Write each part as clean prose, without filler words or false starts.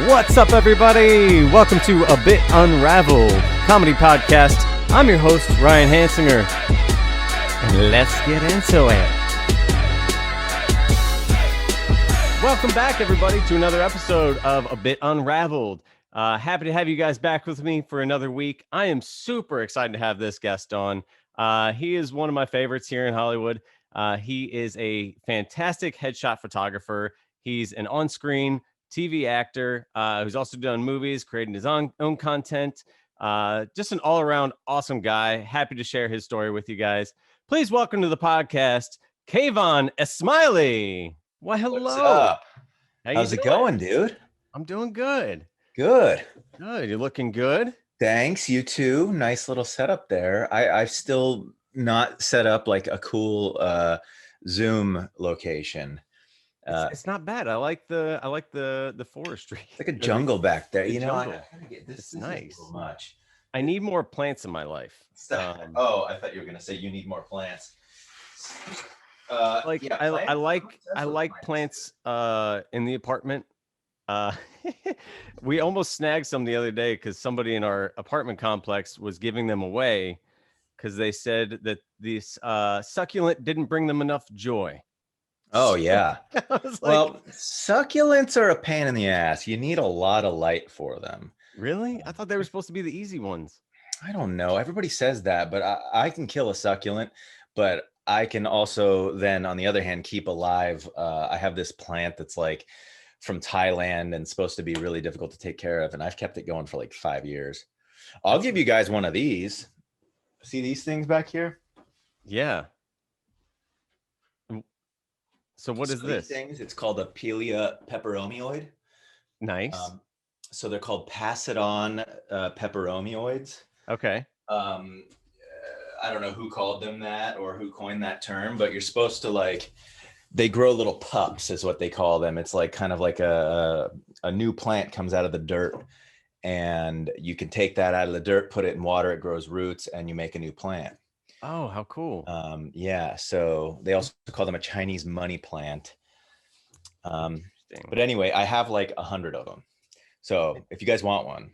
What's up, everybody? Welcome to A Bit Unraveled comedy podcast. I'm your host, Ryan Hansinger, and let's get into it. Welcome back, everybody, to another episode of A Bit Unraveled. Happy to have you guys back with me for another week. I am super excited to have this guest on. He is one of my favorites here in Hollywood. He is a fantastic headshot photographer. He's an on-screen TV actor who's also done movies, creating his own content. Just an all-around awesome guy. Happy to share his story with you guys. Please welcome to the podcast, Kayvon Esmaili. Well, hello. What's up? How's it going, dude? I'm doing good. Good. Good. You're looking good. Thanks. You too. Nice little setup there. I've still not set up like a cool Zoom location. It's not bad. I like the forestry. It's like a jungle back there. It's nice. Much. I need more plants in my life. I thought you were gonna say you need more plants. I like plants in the apartment. We almost snagged some the other day because somebody in our apartment complex was giving them away because they said that this succulent didn't bring them enough joy. Oh yeah. Well, succulents are a pain in the ass. You need a lot of light for them. Really? I thought they were supposed to be the easy ones. I don't know. Everybody says that, but I can kill a succulent, but I can also then, on the other hand, keep alive. I have this plant that's like from Thailand and supposed to be really difficult to take care of. And I've kept it going for like 5 years. I'll give you guys one of these. See these things back here? Yeah. So what is this? Things, it's called a Pelia peperomioid. Nice. So they're called pass-it-on peperomioids. Okay. I don't know who called them that or who coined that term, but you're supposed to they grow little pups is what they call them. It's like kind of like a new plant comes out of the dirt, and you can take that out of the dirt, put it in water, it grows roots, and you make a new plant. Oh, how cool. Yeah. So they also call them a Chinese money plant. But anyway, I have like 100 of them. So if you guys want one.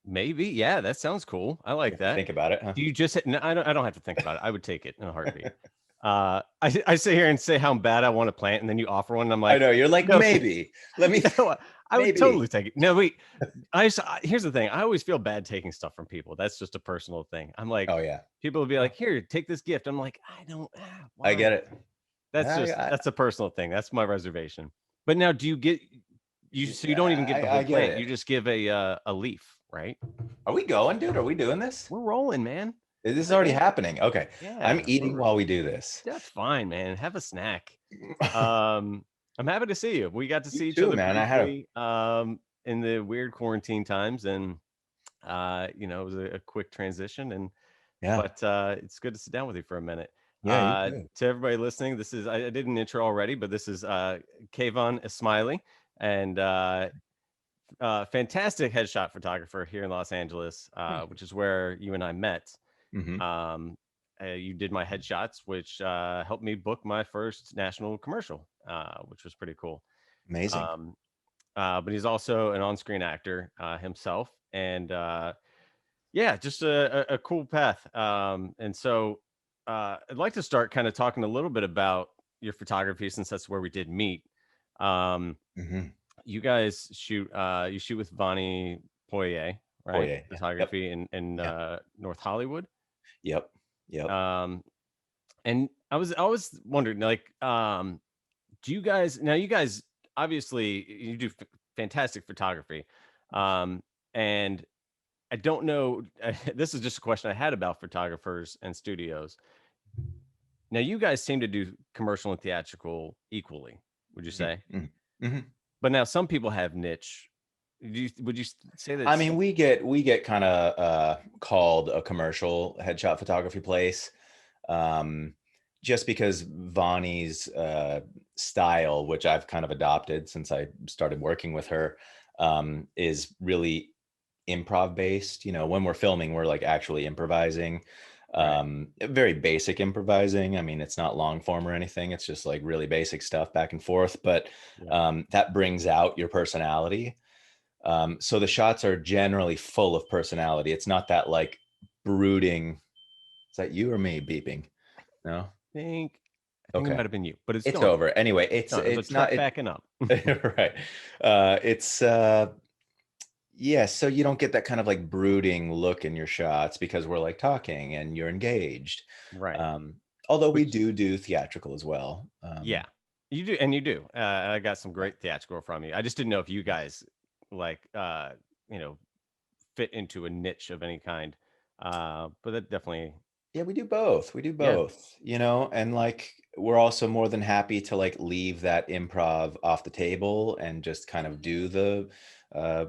Maybe. Yeah, that sounds cool. I like that. Think about it. Huh? Do you just, no, I don't have to think about it. I would take it in a heartbeat. I sit here and say how bad I want to plant, and then you offer one. And I'm like, I know you're like, no, maybe let me. I would totally take it. No, wait. Here's the thing. I always feel bad taking stuff from people. That's just a personal thing. I'm like, oh yeah. People will be like, here, take this gift. I'm like, I don't. Why? I get it. That's a personal thing. That's my reservation. But now, do you get you? So you don't even get the whole plant. You just give a leaf, right? Are we going, dude? Are we doing this? We're rolling, man. This is already happening. Okay. Yeah, I'm eating while we do this. That's fine, man. Have a snack. I'm happy to see you. We got to see each other, man. Briefly, in the weird quarantine times, and it was a quick transition, and but it's good to sit down with you for a minute. Yeah. To everybody listening, this is I did an intro already, but this is Kayvon Esmaili, and fantastic headshot photographer here in Los Angeles, which is where you and I met. Mm-hmm. You did my headshots, which helped me book my first national commercial, which was pretty cool. Amazing. But he's also an on-screen actor himself, and just a cool path. And so I'd like to start kind of talking a little bit about your photography, since that's where we did meet. You guys shoot with Vonnie Poirier, right? Poirier. Photography in North Hollywood. Yep. And I was wondering, do you guys obviously you do fantastic photography, and I don't know, this is just a question I had about photographers and studios. Now you guys seem to do commercial and theatrical equally, would you say? Mm-hmm. But now some people have niche. Would you say that? I mean, we get kind of called a commercial headshot photography place, just because Vonnie's style, which I've kind of adopted since I started working with her, is really improv based. When we're filming, we're like actually improvising. Very basic improvising. I mean, it's not long form or anything. It's just like really basic stuff back and forth, but that brings out your personality. So the shots are generally full of personality. It's not that like brooding. Is that you or me beeping? No. think I think it Okay. might have been you, but it's It's gone. over. Anyway, It's gone. It was a it's not truck it. backing up. Right. It's yeah, so you don't get that kind of like brooding look in your shots because we're like talking and you're engaged. Right. Um, Although we Which do theatrical as well. yeah, you do, and you do. I got some great theatrical from you. I just didn't know if you guys like you know fit into a niche of any kind. But that definitely Yeah, we do both. We do yeah. both, you know, and like we're also more than happy to like leave that improv off the table and just kind of do the uh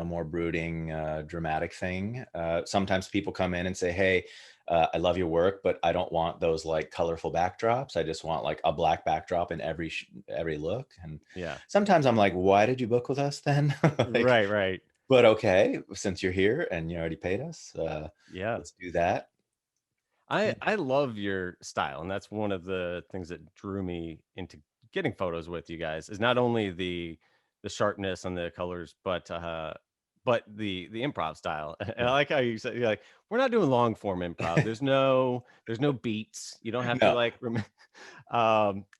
more brooding dramatic thing. Sometimes people come in and say, "Hey, I love your work, but I don't want those like colorful backdrops. I just want like a black backdrop in every look." And Yeah. sometimes I'm like, "Why did you book with us then?" Like, Right, right. but okay, since you're here and you already paid us, Yeah. let's do that. Yeah. I love your style, and that's one of the things that drew me into getting photos with you guys is not only the sharpness on the colors, but the improv style. And I Yeah. like how you said you're like, we're not doing long form improv. There's no beats. You don't have to No, like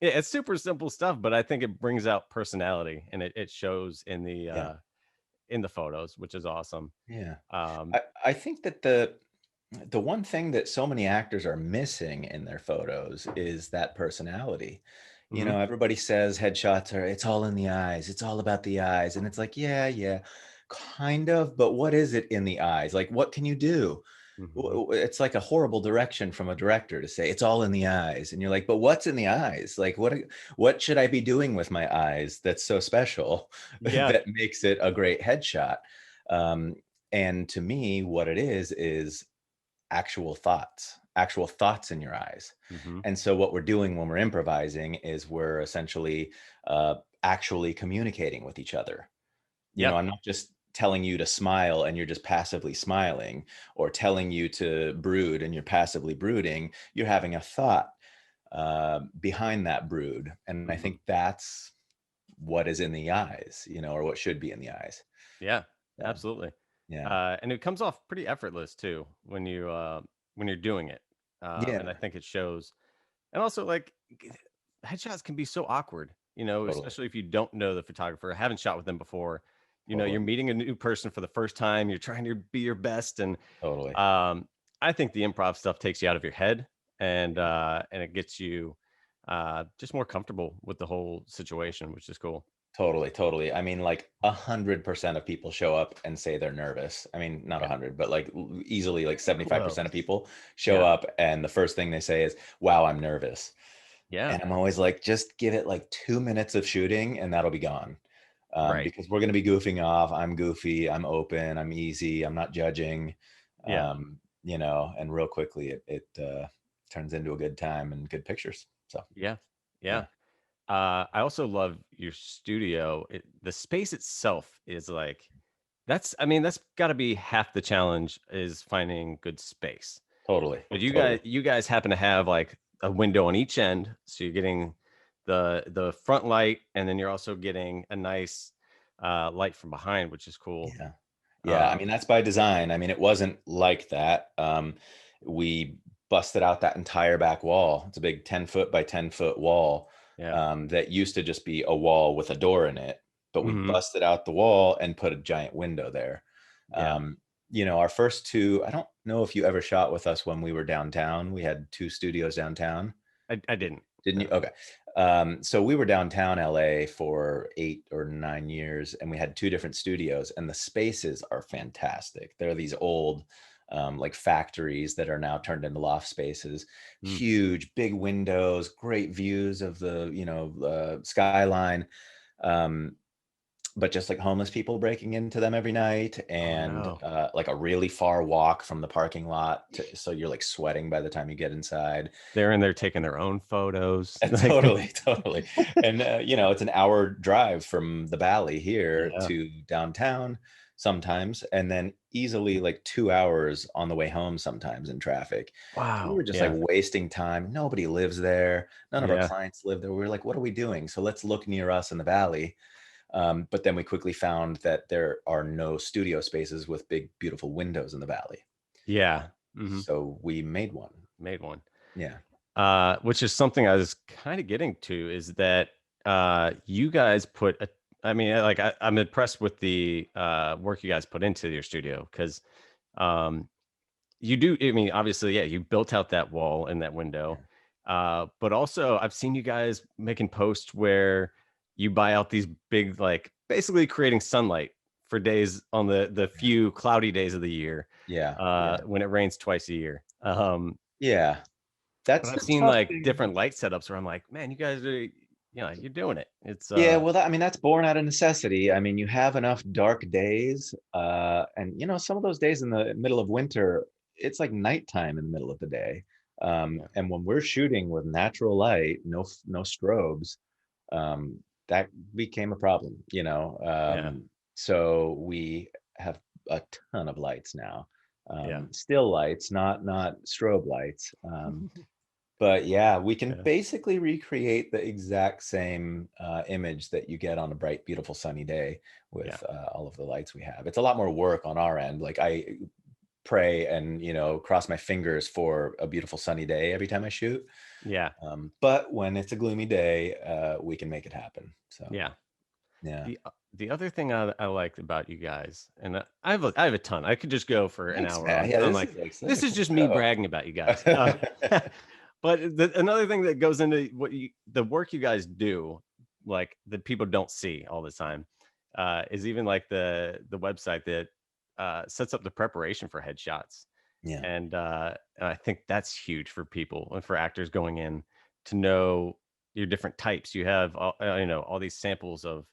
it's super simple stuff, but I think it brings out personality and it shows yeah, in the photos, which is awesome. yeah. Um I think that the one thing that so many actors are missing in their photos is that personality. You mhm, know, everybody says headshots are, it's all in the eyes. It's all about the eyes. And it's like, yeah, yeah, kind of. But what is it in the eyes? Like, what can you do? mhm. It's like a horrible direction from a director to say it's all in the eyes. And you're like, but what's in the eyes? Like, what should I be doing with my eyes that's so special Yeah. that makes it a great headshot? Um, and to me, what it is actual thoughts in your eyes. Mhm. And so what we're doing when we're improvising is we're essentially actually communicating with each other. You know, Yep. I'm not just telling you to smile and you're just passively smiling, or telling you to brood and you're passively brooding. You're having a thought behind that brood. And I Mhm. think that's what is in the eyes, or what should be in the eyes. Yeah, So, absolutely. yeah. And it comes off pretty effortless too when you're doing it. And I Yeah, think it shows. And also, like headshots can be so awkward, totally. especially if you don't know the photographer, haven't shot with them before. Totally. You're meeting a new person for the first time. You're trying to be your best, and Totally. I think the improv stuff takes you out of your head, and it gets you just more comfortable with the whole situation, which is cool. Totally, totally. I mean, like 100% of people show up and say they're nervous. I mean, not Yeah. 100, but like easily like 75% of Close. people show Yeah. up and the first thing they say is, "Wow, I'm nervous." Yeah. And I'm always like, just give it like 2 minutes of shooting and that'll be gone. Right. Because we're going to be goofing off. I'm goofy. I'm open. I'm easy. I'm not judging. Yeah. And real quickly it turns into a good time and good pictures. So, Yeah. Yeah. yeah. I also love your studio. The space itself is like I mean, that's got to be half the challenge is finding good space. Totally. But Totally. you guys happen to have like a window on each end, so you're getting the front light, and then you're also getting a nice light from behind, which is cool. Yeah. Yeah. I Um, mean, that's by design. I mean, it wasn't like that. We busted out that entire back wall. It's a big 10-foot by 10-foot wall yeah. that used to just be a wall with a door in it. But we Hmm. busted out the wall and put a giant window there. Yeah. Our first two, I don't know if you ever shot with us when we were downtown. We had two studios downtown. I didn't. Didn't you? No. Okay. So we were downtown LA for 8 or 9 years, and we had two different studios, and the spaces are fantastic. They're these old, like factories that are now turned into loft spaces. Mm. Huge, big windows, great views of the, skyline. Um, but just like homeless people breaking into them every night, Oh and no. like a really far walk from the parking lot so you're like sweating by the time you get inside. They're in there taking their own photos. Like, Totally, totally. And it's an hour drive from the valley here yeah. to downtown sometimes, and then easily like 2 hours on the way home sometimes in traffic. So we were Wow. just like Yeah. wasting time. Nobody lives there. None of our Yeah. clients live there. We were like, what are we doing? So let's look near us in the valley. But then we quickly found that there are no studio spaces with big, beautiful windows in the valley. Yeah. So we made one. Made one. Yeah. Which is something I was kind of getting to, is that you guys put a, I mean, like I'm impressed with the work you guys put into your studio, because um, you do. I mean, obviously, yeah, you built out that wall and that window, Yeah. but also I've seen you guys making posts where you buy out these big, like basically creating sunlight for days on the few cloudy days of the year, Yeah. Yeah. when it rains twice a year. Yeah. But That's I've the seen tough like thing. different light setups where I'm like, man, you guys are, you're doing it. It's Yeah, well, I mean, that's born out of necessity. I mean, you have enough dark days, and some of those days in the middle of winter, it's like nighttime in the middle of the day. yeah, And when we're shooting with natural light, no strobes, um, that became a problem. yeah, So we have a ton of lights now, yeah, still lights, not strobe lights. But yeah, we can yeah, basically recreate the exact same image that you get on a bright, beautiful, sunny day yeah, with all of the lights we have. It's a lot more work on our end. Like I pray and cross my fingers for a beautiful sunny day every time I shoot. yeah, But when it's a gloomy day, we can make it happen. So yeah. yeah, The other thing I like about you guys, and I have a ton. I could just go for an thanks, hour man. on. Yeah, I'm this like, is like such a this is cool just me show. bragging about you guys. But another thing that goes into the work you guys do, like that people don't see all the time, is even like the website that sets up the preparation for headshots. Yeah, And I think that's huge for people and for actors going in, to know your different types. You have all these samples of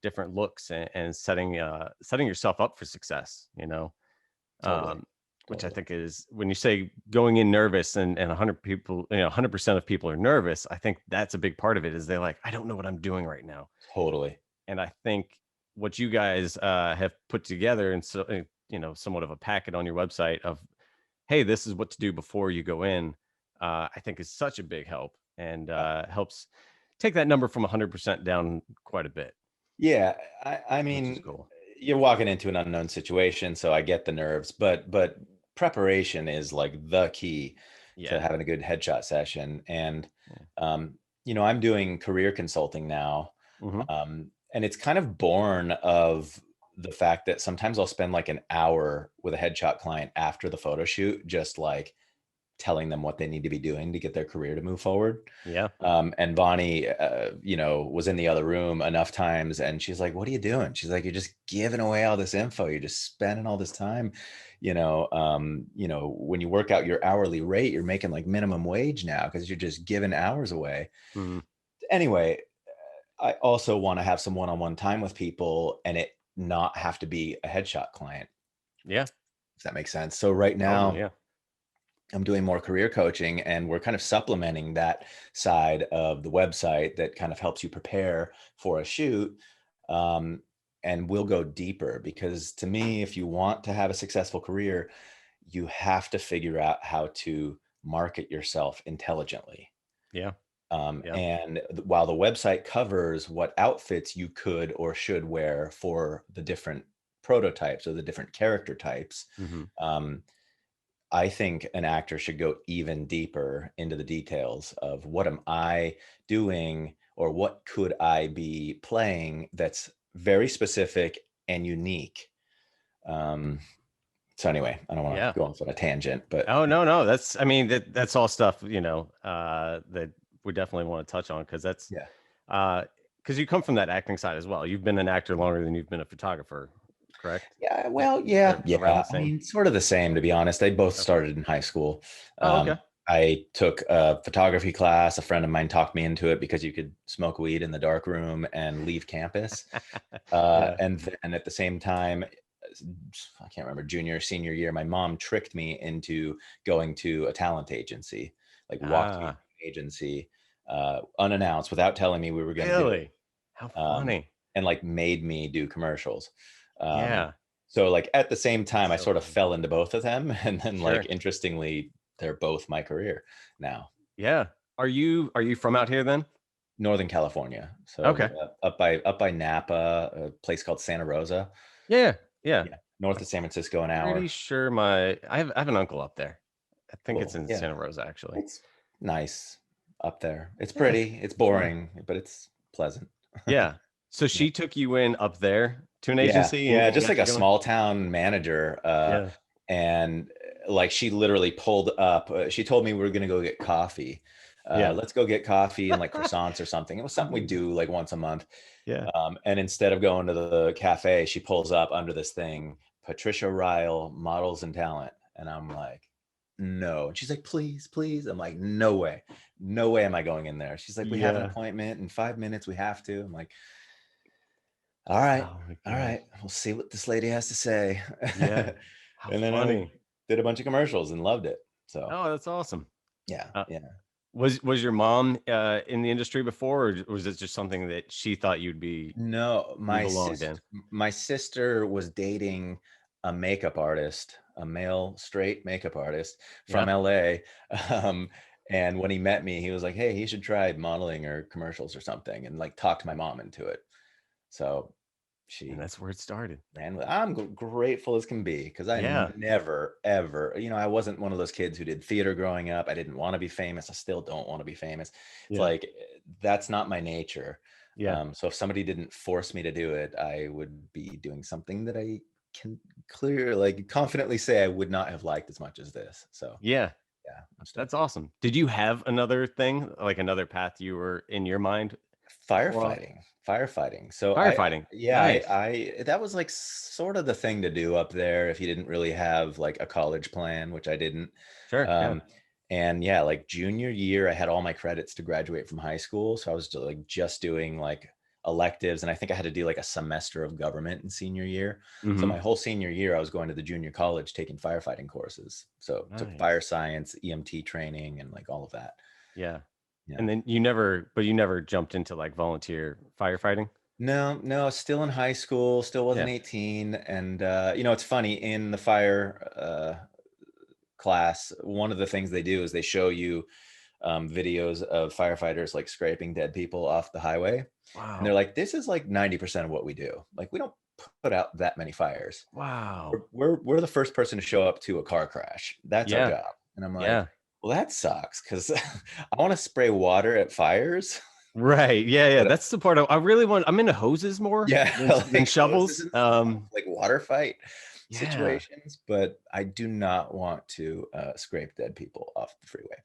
different looks, and setting yourself up for success. totally, Um, which I totally, think is, when you say going in nervous, and 100 people, 100% of people are nervous. I think that's a big part of it, is they're like, I don't know what I'm doing right now. totally. And I think what you guys have put together, and so somewhat of a packet on your website of, hey, this is what to do before you go in, I think is such a big help, and helps take that number from 100% down quite a bit, Yeah, I which is mean, cool. you're walking into an unknown situation, so I get the nerves, but preparation is like the key to Yeah. having a good headshot session. And Yeah. I'm doing career consulting now, Hmm. and it's kind of born of the fact that sometimes I'll spend like an hour with a headshot client after the photo shoot, just like telling them what they need to be doing to get their career to move forward. Yeah. And Bonnie, was in the other room enough times, and she's like, "What are you doing?" She's like, "You're just giving away all this info. You're just spending all this time. When you work out your hourly rate, you're making like minimum wage now because you're just giving hours away." Hmm. Anyway, I also want to have some one-on-one time with people, and it not have to be a headshot client, Yeah. if that makes sense. So right Totally. now, Yeah. I'm doing more career coaching, and we're kind of supplementing that side of the website that kind of helps you prepare for a shoot. Um, and we'll go deeper, because to me, if you want to have a successful career, you have to figure out how to market yourself intelligently. Yeah. Yeah. And while the website covers what outfits you could or should wear for the different prototypes or the different character types, Hmm. um, I think an actor should go even deeper into the details of, what am I doing, or what could I be playing that's very specific and unique. Um, so anyway, I don't want to Yeah. go off on a tangent, but Oh, no, no. I mean, that's all stuff, that we definitely want to touch on, because yeah, because you come from that acting side as well. You've been an actor longer than you've been a photographer, correct? yeah, well, yeah, Or around yeah. the I same. mean, sort of the same, to be honest. They both Okay. started in high school. Oh, okay. I took a photography class. A friend of mine talked me into it because you could smoke weed in the dark room and leave campus. Yeah. And then at the same time, I can't remember, junior, senior year, my mom tricked me into going to a talent agency, like walked me into Ah, an agency unannounced, without telling me we were going to do it, really? How funny. and like made me do commercials. Um, Yeah. so like at the same time, That's I so sort of funny. fell into both of them, and then like Sure. interestingly, they're both my career now. Yeah. Are you from out here then? Northern California. So Okay. up by Napa, a place called Santa Rosa. Yeah. Yeah. Yeah, north I'm of San Francisco an pretty hour. sure I have an uncle up there. I think it's Cool. in Yeah, Santa Rosa, actually. it's nice up there. It's Yeah. pretty. It's Yeah. boring, but it's pleasant. Yeah. So Yeah. she took you in up there to an Yeah, agency yeah, and just got like you a going? small town manager, Yeah. and like she literally pulled up. She told me we were gonna go get coffee. Yeah. Let's go get coffee and like croissants or something. It was something we do like once a month. Yeah. And instead of going to the cafe, she pulls up under this thing, Patricia Ryle, models and talent, and I'm like, no. And she's like, please, please. I'm like, no way, no way am I going in there. She's like, we have an Yeah. appointment in 5 minutes. We have to. I'm like, all right, Oh my all gosh. right, we'll see what this lady has to say. Yeah. How And then I funny. did a bunch of commercials and loved it. So Oh, that's awesome. yeah, Uh, yeah. was your mom in the industry before, or was it just something that she thought No, you belonged in? my sister was dating a makeup artist, a male straight makeup artist Yeah. from LA. Um, and when he met me, he was like, "Hey, he should try modeling or commercials or something," and like talked my mom into it. So And she that's where it started. ran with. I'm grateful as can be because I Yeah. never ever, I wasn't one of those kids who did theater growing up. I didn't want to be famous. I still don't want to be famous. It's Yeah. like that's not my nature. Yeah. So if somebody didn't force me to do it, I would be doing something that I can like confidently say I would not have liked as much as this. So Yeah. yeah, I'm stoked. That's awesome. Did you have another thing, like another path you were in your mind for all Firefighting. So firefighting? yeah, Nice. I that was like sort of the thing to do up there if you didn't really have like a college plan, which I didn't. Sure. Yeah. Um, and yeah, like junior year, I had all my credits to graduate from high school. So I was like just doing like electives. And I think I had to do like a semester of government in senior year. So Mhm. my whole senior year, I was going to the junior college taking firefighting courses. So took fire Nice. science, EMT training, and like all of that. Yeah. Yeah. And then you never jumped into like volunteer firefighting? No, no, still in high school, still wasn't Yeah. 18. And it's funny in the fire class, one of the things they do is they show you videos of firefighters like scraping dead people off the highway. And they're Wow. like, this is like 90% of what we do. Like, we don't put out that many fires. Wow. We're the first person to show up to a car crash. That's our Yeah. job. And I'm like, Yeah. well, that sucks because I want to spray water at fires. Right. Yeah, yeah. But That's the part I really want. I'm into hoses more yeah, than like hoses shovels. and stuff, like water fight Yeah. situations, but I do not want to scrape dead people off the freeway.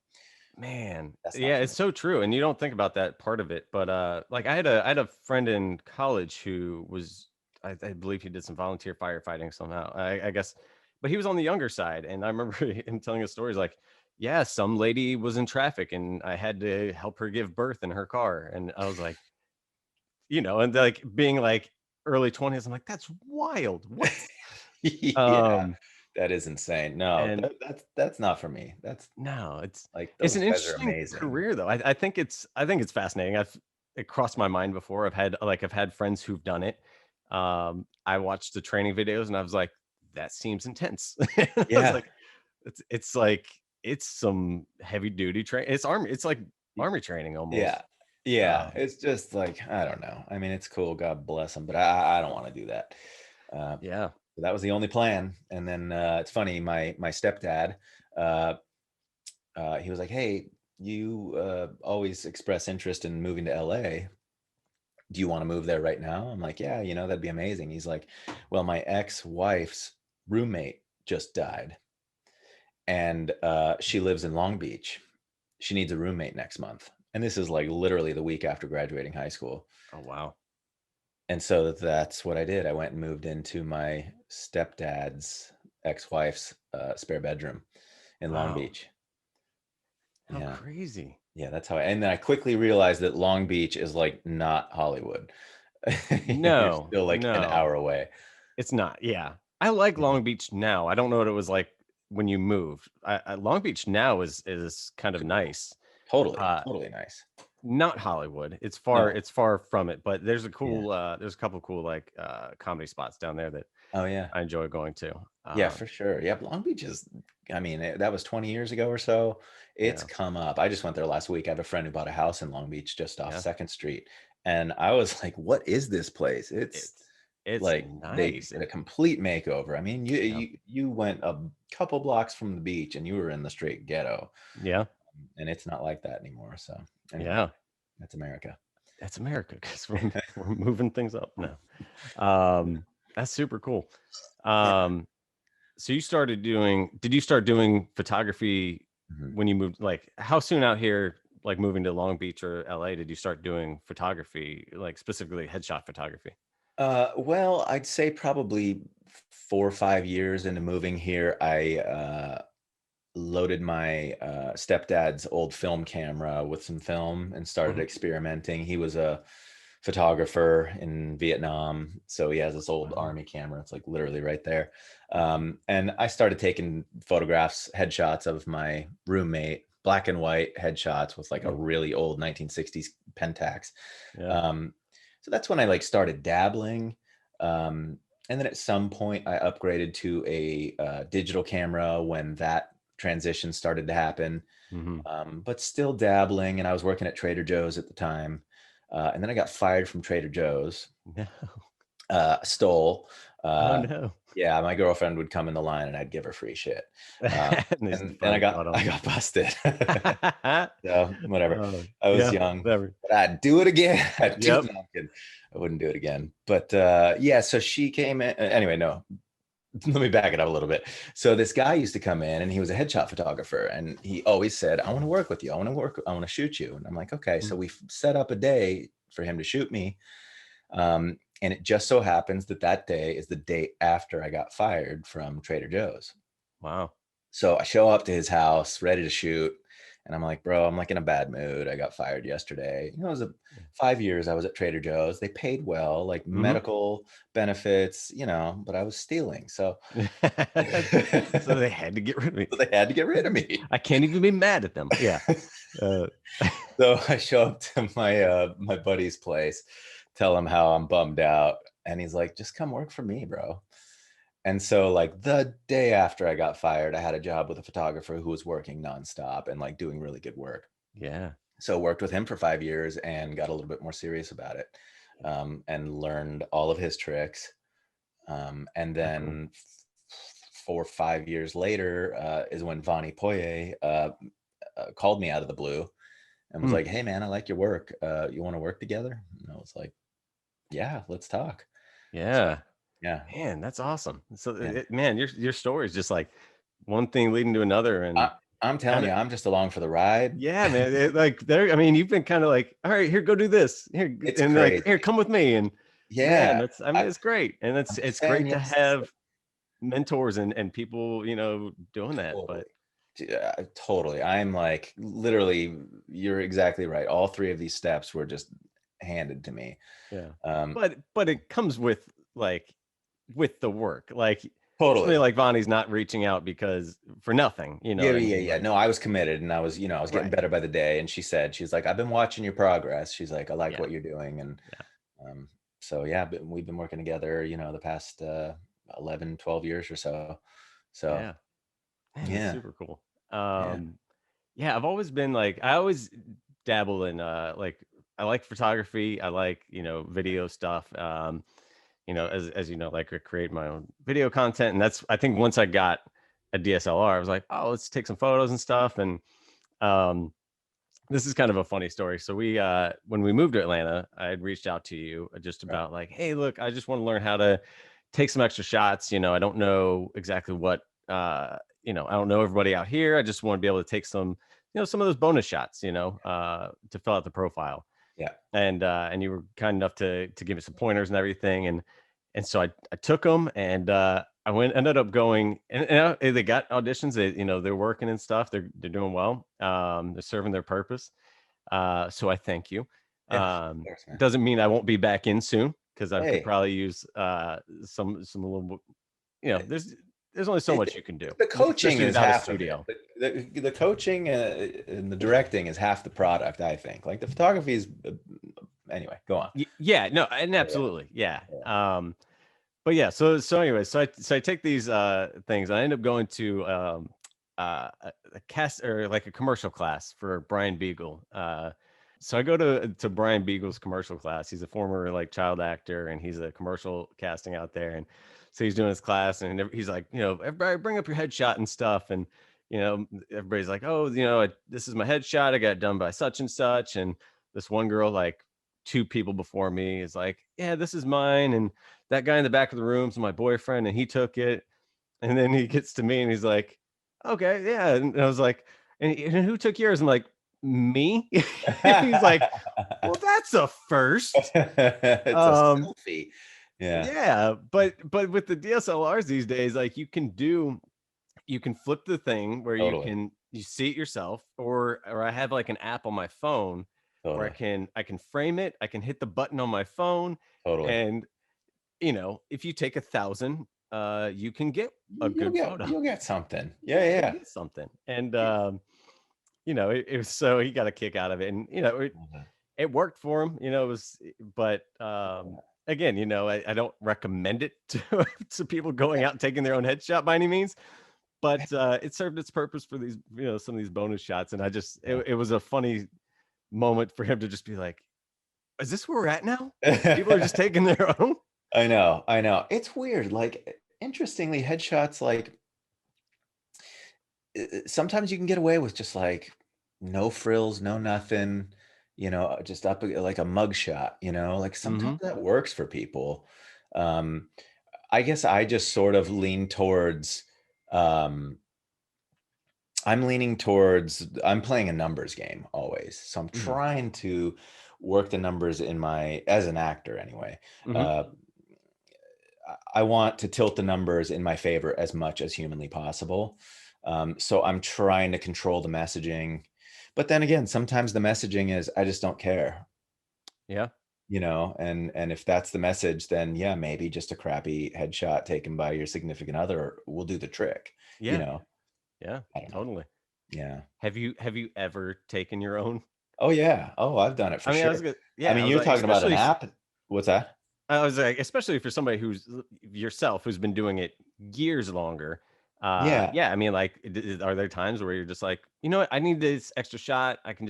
Man, That's not yeah, for it's me. so true, and you don't think about that part of it, but, like, I had a friend in college who was I believe he did some volunteer firefighting somehow, I guess, but he was on the younger side, and I remember him telling us stories like, "Yeah, some lady was in traffic, and I had to help her give birth in her car," and I was like, and, like, being, like, early 20s, I'm like, "That's wild, what?" Yeah, Um, that is insane. No, and that's not for me. That's No, like it's those an guys are interesting amazing. career though. I think it's fascinating. It crossed my mind before. I've had friends who've done it. I watched the training videos and I was like, that seems intense. I was Yeah. like, it's like it's some heavy duty train. It's army. It's like y- army training Yeah. almost. Yeah. Um, It's just like, I don't know. I mean, it's cool. God bless them, but I don't want to do that. Uh, yeah. that was the only plan. And then it's funny, my stepdad, uh, he was like, "Hey, you always express interest in moving to LA. Do you want to move there right now?" I'm like, "Yeah, that'd be amazing." He's like, "Well, my ex-wife's roommate just died, and she lives in Long Beach. She needs a roommate next month." And this is like literally the week after graduating high school. Oh wow. And so that's what I did. I went and moved into my stepdad's ex-wife's spare bedroom in Long Wow. Beach. How Yeah. crazy. Yeah, that's how and then I quickly realized that Long Beach is like not Hollywood. You're No, still like an no. hour away. It's not, yeah. I like Yeah. Long Beach now. I don't know what it was like when you moved. Long Beach now is kind of nice. Totally, Uh, totally nice. Not Hollywood. It's No. far from it, but Yeah. there's a couple cool like comedy spots down there that Oh yeah. I enjoy going to. Yeah, for sure. Yeah, Long Beach is, I mean, that was 20 years ago or so. It's Yeah, come up. I just went there last week. I have a friend who bought a house in Long Beach just off yeah. 2nd Street. And I was like, what is this place? It's It's like they nice. did a And complete makeover. I mean, you yeah, you you went a couple blocks from the beach and you were in the straight ghetto. yeah, And it's not like that anymore. So anyway, yeah. that's America. That's America because we're moving things up now. Um, that's super cool. Um, so you started doing, did you start doing photography Mhm. when you moved, like how soon out here, like moving to Long Beach or LA, did you start doing photography, like specifically headshot photography? Well, I'd say probably 4 or 5 years into moving here, I loaded my stepdad's old film camera with some film and started Mhm. experimenting. He was a photographer in Vietnam, so he has this old Wow. army camera. It's like literally right there. And I started taking photographs, headshots of my roommate, black and white headshots with like a Mm, really old 1960s Pentax. yeah. Um, so that's when I like started dabbling. And then at some point, I upgraded to a digital camera when that transition started to happen, Hmm. but still dabbling. And I was working at Trader Joe's at the time. And then I got fired from Trader Joe's, No. stole. Oh Uh, no. yeah, my girlfriend would come in the line and I'd give her free shit. And they And I finally got caught on. I got busted. So whatever. I was Yeah, young, whatever. but I'd do it again. I'd do Yep. no, I'm kidding. I wouldn't do it again. But yeah, so she came in. Anyway, no, let me back it up a little bit. So this guy used to come in and he was a headshot photographer and he always said, I want to work with you. I want to shoot you. And I'm like, okay. So Mm, we set up a day for him to shoot me. And it just so happens that that day is the day after I got fired from Trader Joe's. wow. So I show up to his house ready to shoot. And I'm like, bro, I'm like in a bad mood. I got fired yesterday. It was 5 years I was at Trader Joe's. They paid well, like Hmm. medical benefits, but I was stealing. So So they had to get rid of me. so they had to get rid of me. I can't even be mad at them. Yeah. Uh, So I show up to my buddy's place, tell him how I'm bummed out, and he's like, "Just come work for me, bro." And so like the day after I got fired, I had a job with a photographer who was working nonstop and like doing really good work. yeah. So worked with him for 5 years and got a little bit more serious about it, and learned all of his tricks. And Very cool. then 4 or 5 years later is when Vani Poye called me out of the blue and was Hmm. like, "Hey man, I like your work. You want to work together?" And I was like, "Yeah, let's talk." So Yeah. yeah, Man, that's awesome. So, yeah. man, your story is just like one thing leading to another, and I, I'm telling kind you, of, I'm just along for the ride. yeah, man. Like there, I mean, you've been kind of like, all right, here, go do this, here, It's and like, here, crazy. come with me, and man, Yeah, that's, I mean, I, it's great, and I'm it's saying great to yes. have mentors and people, doing that. Totally. But Yeah, totally. I'm like literally, you're exactly right. All three of these steps were just handed to me. yeah, Um, but it comes with like with the work, like somebody totally. like Vonnie's not reaching out because for nothing. You know Yeah, what I yeah, mean? yeah. Like, No, I was committed and I was getting right? better by the day. And she's like, I've been watching your progress. She's like, I like Yeah, what you're doing. And yeah, um, so yeah, but we've been working together, the past 11, 12 years or so. So yeah. Man, that's yeah, super cool. yeah. Yeah, I've always been like, I always dabble in like I like photography. I like, video stuff. As you know, like I create my own video content. And that's, I think once I got a DSLR, I was like, oh, let's take some photos and stuff. And um this is kind of a funny story. So when we moved to Atlanta, I had reached out to you just Right. about like, hey, look, I just want to learn how to take some extra shots. I don't know exactly what I don't know everybody out here. I just want to be able to take some of those bonus shots, to fill out the profile. Yeah. And you were kind enough to give me some pointers and everything. And so I took them and ended up going and they got auditions. They're working and stuff. They're doing well. They're serving their purpose. So I thank you. Yeah. Of course, man. Doesn't mean I won't be back in soon because I could Hey, probably use some a little. There's only so it, much you can do, the coaching especially is without a half of it. studio. The coaching and the directing is half the product, I think. Like the photography is, anyway, go on. Yeah, no, and Yeah, absolutely, yeah. yeah. but yeah, so anyway, so I take these things. I end up going to a cast or like a commercial class for Brian Beagle. So I go to Brian Beagle's commercial class. He's a former like child actor, and he's a commercial casting out there. And so he's doing his class, and he's like, everybody bring up your headshot and stuff. And everybody's like, oh, this is my headshot. I got it done by such and such. And this one girl, like two people before me, is like, yeah, this is mine. And that guy in the back of the room's my boyfriend, and he took it. And then he gets to me, and he's like, okay, yeah. And I was like, and who took yours? I'm like, me. He's like, well, that's a first. It's a selfie. Yeah, Yeah, but with the DSLRs these days, like you can flip the thing where totally, you see it yourself, or I have like an app on my phone where totally, I can frame it. I can hit the button on my phone, totally. and if you take 1,000, you can get a You'll good get photo. you'll get something. Yeah, Yeah, you'll yeah. get something. And it was, so he got a kick out of it, and Mhm. it worked for him. It was, but again, I don't recommend it to to people going out and taking their own headshot by any means. But it served its purpose for these, some of these bonus shots, and it was a funny moment for him to just be like, "Is this where we're at now? People are just Yeah. taking their own." I know. It's weird. Like, interestingly, headshots, like, sometimes you can get away with just like no frills, no nothing, just up like a mug shot, like sometimes Hmm. that works for people. Um, I guess I just sort of lean towards, um, I'm playing a numbers game always. So I'm Hmm. trying to work the numbers as an actor anyway. Hmm. Uh, I want to tilt the numbers in my favor as much as humanly possible. So I'm trying to control the messaging. But then again, sometimes the messaging is I just don't care, Yeah. and if that's the message, then yeah, maybe just a crappy headshot taken by your significant other will do the trick. You Yeah. know, Yeah. I don't know. Totally. Yeah. Have you ever taken your own? Oh yeah. Oh, I've done it for I mean, I was sure. gonna, I yeah, I mean, was you're like, talking about an app. What's that? especially for somebody who's yourself, who's been doing it years longer. Yeah. Yeah, I mean, like, are there times where you're just like, you know what, I need this extra shot. I can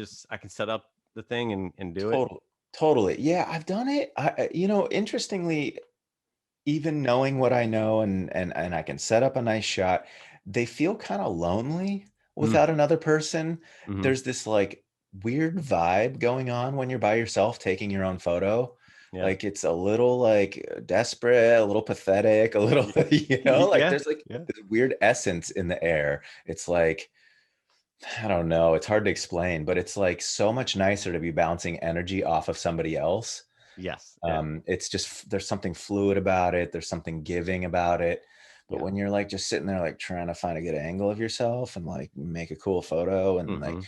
set up the thing and do it. Total. Totally. Yeah, I've done it. Interestingly, even knowing what I know, and I can set up a nice shot, they feel kind of lonely Mm, without another person. hmm. There's this like weird vibe going on when you're by yourself taking your own photo. Yeah. Like it's a little like desperate, a little pathetic, a little, Y- like yeah. there's like Yeah. this weird essence in the air. It's like, I don't know, it's hard to explain, but it's like so much nicer to be bouncing energy off of somebody else. Yes. Yeah. It's just there's something fluid about it. There's something giving about it. But Yeah. when you're like just sitting there like trying to find a good angle of yourself and like make a cool photo and like Hmm.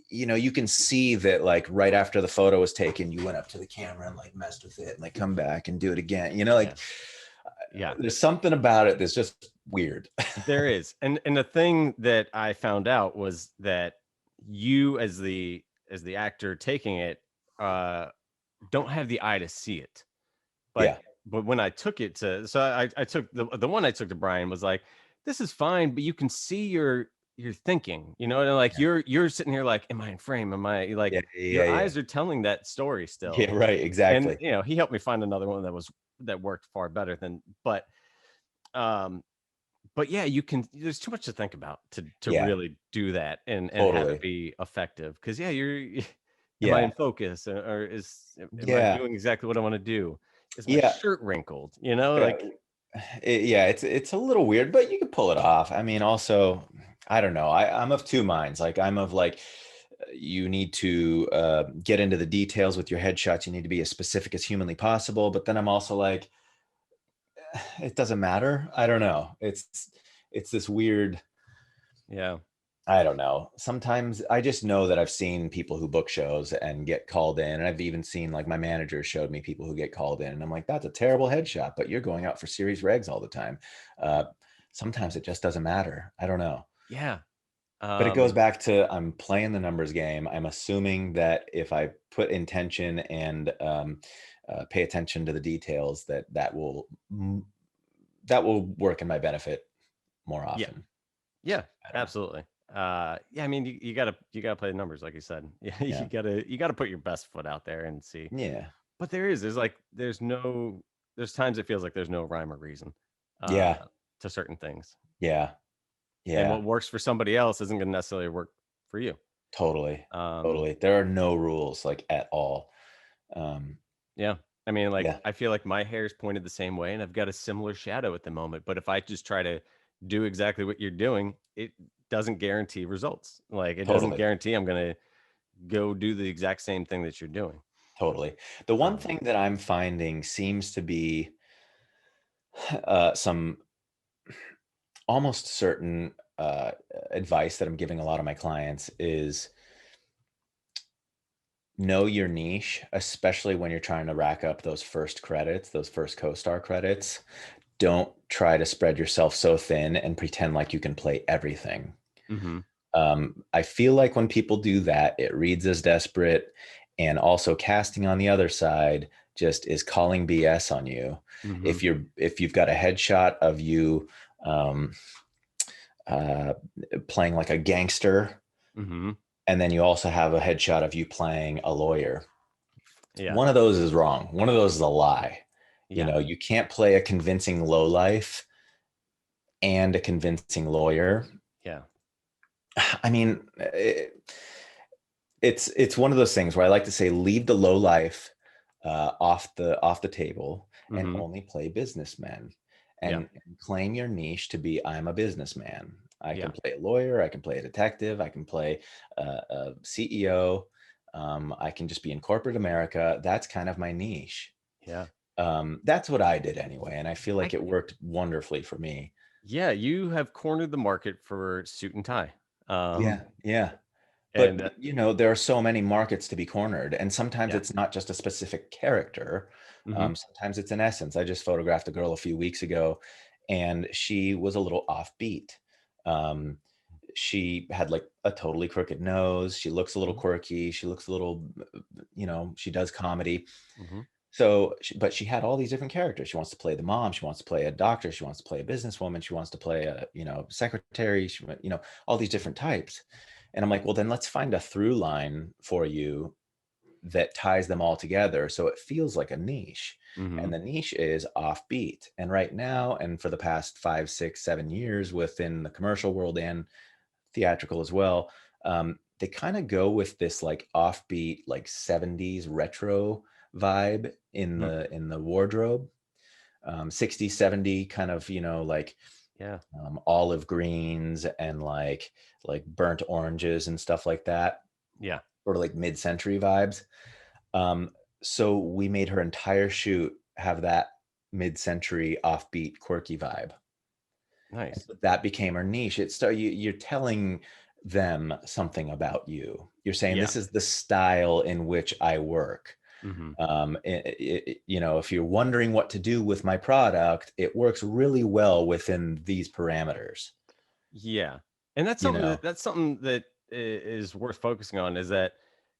you can see that like right after the photo was taken, you went up to the camera and like messed with it and like come back and do it again. Yeah. Yeah. There's something about it that's just weird. There is. And the thing that I found out was that you, as the actor taking it, uh don't have the eye to see it. But Yeah. when I took it to, so I took the one I took to Brian was like, this is fine, but you can see your thinking, and like you're sitting here like, am I in frame? Am I like, Yeah. Yeah. your Yeah. eyes are telling that story still. Yeah. Right. And Exactly. he helped me find another one that worked far better than, um but yeah, you can, there's too much to think about to Yeah. really do that and have it Totally. be effective. Cause yeah, am I Yeah. in focus, or am I Yeah. doing exactly what I want to do? Is my Yeah. shirt wrinkled? Yeah. Like, Yeah, it's a little weird, but you can pull it off. I mean, also, I don't know. I'm of two minds. Like, I'm of like, you need to get into the details with your headshots. You need to be as specific as humanly possible. But then I'm also like, it doesn't matter. I don't know. It's this weird. yeah, I don't know. Sometimes I just know that I've seen people who book shows and get called in. And I've even seen like my manager showed me people who get called in. And I'm like, that's a terrible headshot, but you're going out for series regs all the time. Uh, Sometimes it just doesn't matter. I don't know. yeah, But it goes um, back to I'm playing the numbers game. I'm assuming that if I put intention and pay attention to the details, that will work in my benefit more Yeah. often. Yeah, I don't know. absolutely. Yeah, I mean, you gotta play the numbers, like you said. Yeah, Yeah. you gotta put your best foot out there and see. Yeah. But there's times it feels like there's no rhyme or reason uh, Yeah. to certain things, Yeah. and Yeah. what works for somebody else isn't gonna necessarily work for you. Totally. Um, Totally. There are no rules like at all. Um, yeah, I mean, like yeah. I feel like my hair is pointed the same way, and I've got a similar shadow at the moment. But if I just try to do exactly what you're doing, it doesn't guarantee results. Like it doesn't Totally. guarantee I'm gonna go do the exact same thing that you're doing. Totally. The one Um, thing that I'm finding seems to be some almost certain advice that I'm giving a lot of my clients is know your niche, especially when you're trying to rack up those first credits, those first co-star credits. Don't try to spread yourself so thin and pretend like you can play everything. mhm, I feel like when people do that, it reads as desperate, and also casting on the other side just is calling BS on you. mhm, If you've got a headshot of you um, uh, playing like a gangster, mhm. and then you also have a headshot of you playing a lawyer, Yeah, one of those is wrong. One of those is a lie. You yeah, know, you can't play a convincing lowlife and a convincing lawyer. yeah. I mean, it's one of those things where I like to say leave the low life off the table and Mhm. only play businessmen, Yeah, and claim your niche to be I'm a businessman. I yeah, can play a lawyer, I can play a detective, I can play a CEO, I can just be in corporate America. That's kind of my niche. yeah. That's what I did anyway, and I feel like I it worked wonderfully for me. Yeah, you have cornered the market for suit and tie. Yeah, Um, yeah. But, and you know, there are so many markets to be cornered, and sometimes yeah. it's not just a specific character. Mhm, Sometimes it's an essence. I just photographed a girl a few weeks ago, and she was a little offbeat. Um, she had like a totally crooked nose. She looks a little mhm, quirky. She looks a little, she does comedy. mhm, So, but she had all these different characters. She wants to play the mom. She wants to play a doctor. She wants to play a businesswoman. She wants to play a, secretary. All these different types. And I'm like, well, then let's find a through line for you that ties them all together so it feels like a niche. And mhm. the niche is offbeat. And right now, and for the past 5, 6, 7 years within the commercial world and theatrical as well, they kind of go with this like offbeat, like 70s retro vibe in Mm, the wardrobe. 60, 70 kind of, like yeah, olive greens and like burnt oranges and stuff like that, yeah. sort of like mid-century vibes. Um, so we made her entire shoot have that mid-century offbeat quirky vibe. And Nice. so that became our niche. You're telling them something about you. You're saying Yeah. this is the style in which I work. Mhm. If you're wondering what to do with my product, it works really well within these parameters. Yeah. And You know, that's something that is worth focusing on is that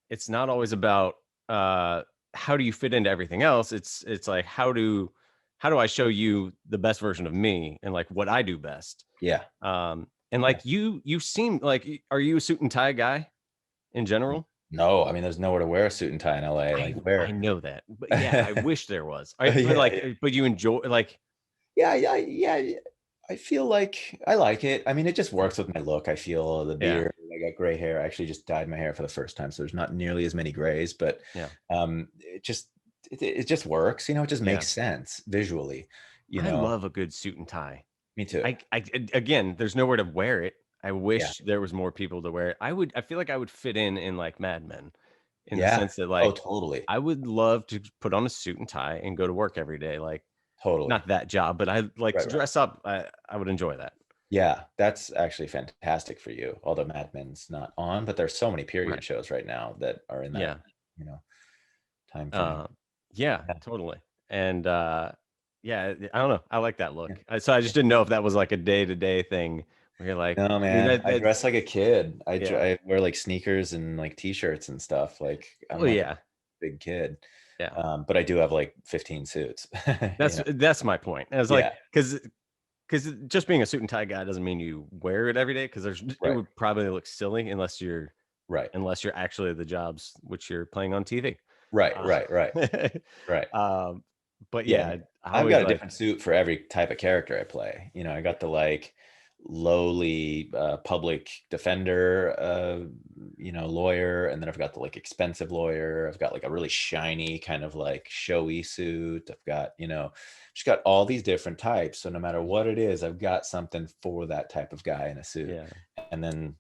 it's not always about how do you fit into everything else. It's like how do I show you the best version of me and like what I do best. yeah, And yeah. like you seem like are you a suit and tie guy in general? No, I mean, there's nowhere to wear a suit and tie in LA. Like I where? know that. But yeah, I wish there was. Yeah, But like yeah. but you enjoy like Yeah, yeah, yeah, yeah. I feel like I like it. I mean, it just works with my look. I feel the yeah, beard. I got gray hair. I actually just dyed my hair for the first time, so there's not nearly as many grays, but yeah, it just works. It just yeah. makes sense visually. You I know, love a good suit and tie. me too. Again, there's nowhere to wear it. I Yeah, wish there was more people to wear it. I feel like I would fit in like Mad Men in the yeah. sense that Oh, like totally, I would love to put on a suit and tie and go to work every day. Like totally. not that job, but I like Right, to right. dress up. I would enjoy that. Yeah, that's actually fantastic for you. Although Mad Men's not on, but there's so many period Right. shows right now that are in that, Yeah. you know, time frame. Uh, yeah, Yeah. totally. And yeah, I don't know. I like that Yeah. look. So I Yeah. just didn't know if that was like a day-to-day thing where you're like, No, I mean man, I that dress like a kid. yeah. I wear like sneakers and like t-shirts and stuff. Like I'm Well, like a yeah. big kid. Yeah. But I do have like 15 suits. You know? That's my point. I was like, Yeah, because just being a suit and tie guy doesn't mean you wear it every day. Because it right, would probably look silly right, unless you're actually the jobs which you're playing on TV. right, Uh, right, right, right. um, but Yeah, yeah, I I've always got a like, different suit for every type of character I play. You know, I got the like lowly public defender, lawyer, and then I've got the like expensive lawyer. I've got like a really shiny kind of like showy suit. I've got, just got all these different types. So no matter what it is, I've got something for that type of guy in a suit. yeah, And then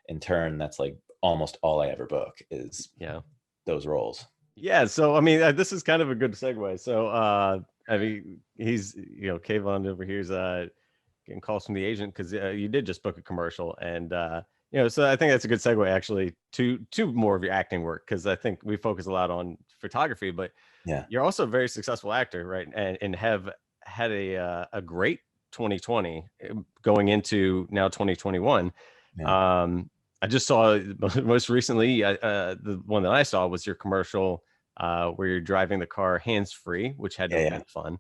in turn, that's like almost all I ever book is yeah. those roles. Yeah, so I mean, this is kind of a good segue. So, I mean, Kayvon over here's getting calls from the agent because you did just book a commercial, and so I think that's a good segue actually to more of your acting work because I think we focus a lot on photography, but Yeah. you're also a very successful actor, right? And have had a great 2020 going into now 2021. Yeah. Um, I just saw most recently, the one that I saw was your commercial where you're driving the car hands free, which had to Yeah. have Yeah. been fun.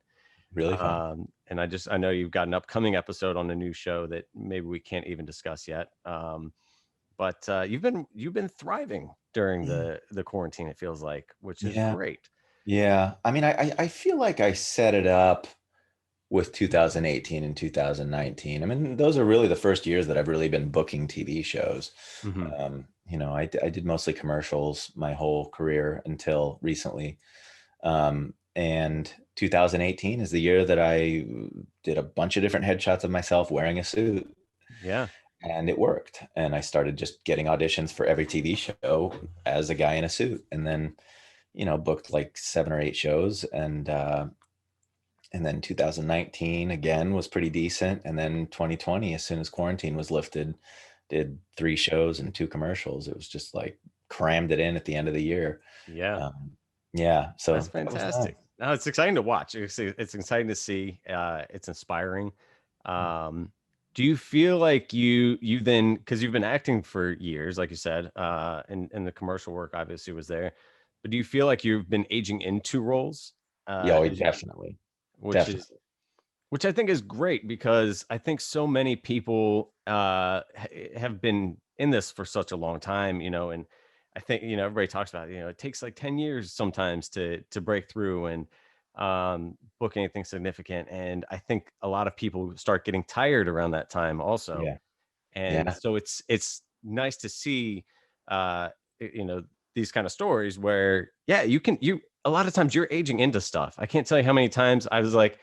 Really fun. And I know you've got an upcoming episode on a new show that maybe we can't even discuss yet. But you've been thriving during the quarantine. It feels like, which is Yeah. great. Yeah. I mean, I feel like I set it up with 2018 and 2019. I mean, those are really the first years that I've really been booking TV shows. Hmm. I did mostly commercials my whole career until recently. And 2018 is the year that I did a bunch of different headshots of myself wearing a suit, Yeah. and it worked. And I started just getting auditions for every TV show as a guy in a suit. And then, booked like 7 or 8 shows. And then 2019 again was pretty decent. And then 2020, as soon as quarantine was lifted, did 3 shows and 2 commercials. It was just like crammed it in at the end of the year. Yeah. Um, yeah, That's so that was nice. fantastic. No, it's exciting to watch. It's exciting to see. It's inspiring. Um, do you feel like you then, because you've been acting for years, like you said, and the commercial work obviously was there, but do you feel like you've been aging into roles, Yeah, oh, as you, definitely, which is definitely. which I think is great because I think so many people have been in this for such a long time, and I think everybody talks about it takes like 10 years sometimes to break through and book anything significant, and I think a lot of people start getting tired around that time also, Yeah, and yeah, so it's nice to see uh you know these kind of stories where you a lot of times you're aging into stuff. I can't tell you how many times I was like,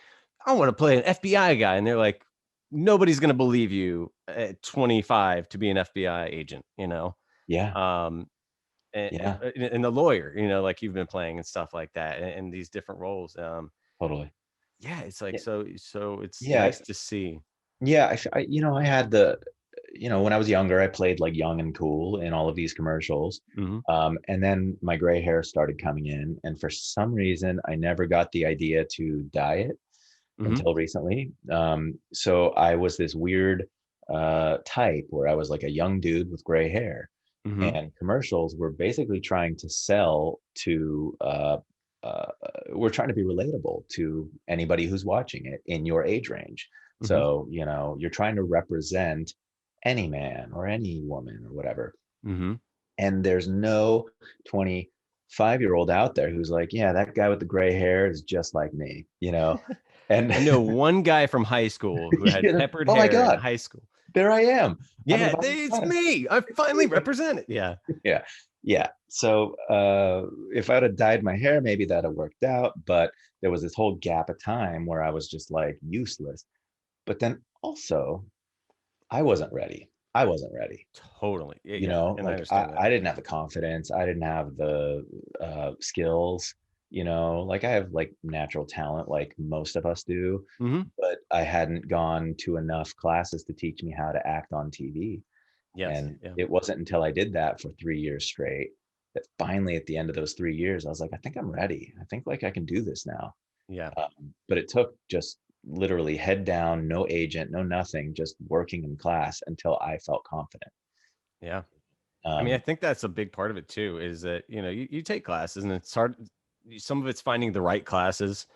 I want to play an FBI guy, and they're like, nobody's going to believe you at 25 to be an FBI agent, yeah, um and, yeah, and the lawyer, like you've been playing and stuff like that, and these different roles. totally. Yeah, it's like Yeah, so it's yeah, nice to see. yeah. I had when I was younger, I played like young and cool in all of these commercials. Hmm. And then my gray hair started coming in, and for some reason, I never got the idea to dye it Hmm. until recently. So I was this weird type where I was like a young dude with gray hair, Hmm. and commercials were basically trying to sell to. We're trying to be relatable to anybody who's watching it in your age range. Hmm. So you're trying to represent any man or any woman or whatever, Hmm. and there's no 25-year-old out there who's like, yeah, that guy with the gray hair is just like me, and I know one guy from high school who had peppered oh my hair in god, high school. there I am having Yeah, about this it's time. me. I finally represent it. Yeah. Yeah, yeah. So if I'd have dyed my hair, maybe that'd have worked out, but there was this whole gap of time where I was just like useless. But then also, I wasn't ready. Totally. Yeah, yeah. And I Like understand that. I didn't have the confidence, I didn't have the skills, like I have like natural talent like most of us do, Hmm. but I hadn't gone to enough classes to teach me how to act on TV. Yes. And Yeah. it wasn't until I did that for 3 years straight that finally at the end of those 3 years, I was like, I think I'm ready. I think like I can do this now. Yeah. But it took just literally head down, no agent, no nothing, just working in class until I felt confident. Yeah. I mean, I Um, think that's a big part of it too, is that, you take classes and it's hard. some of it's finding the right classes,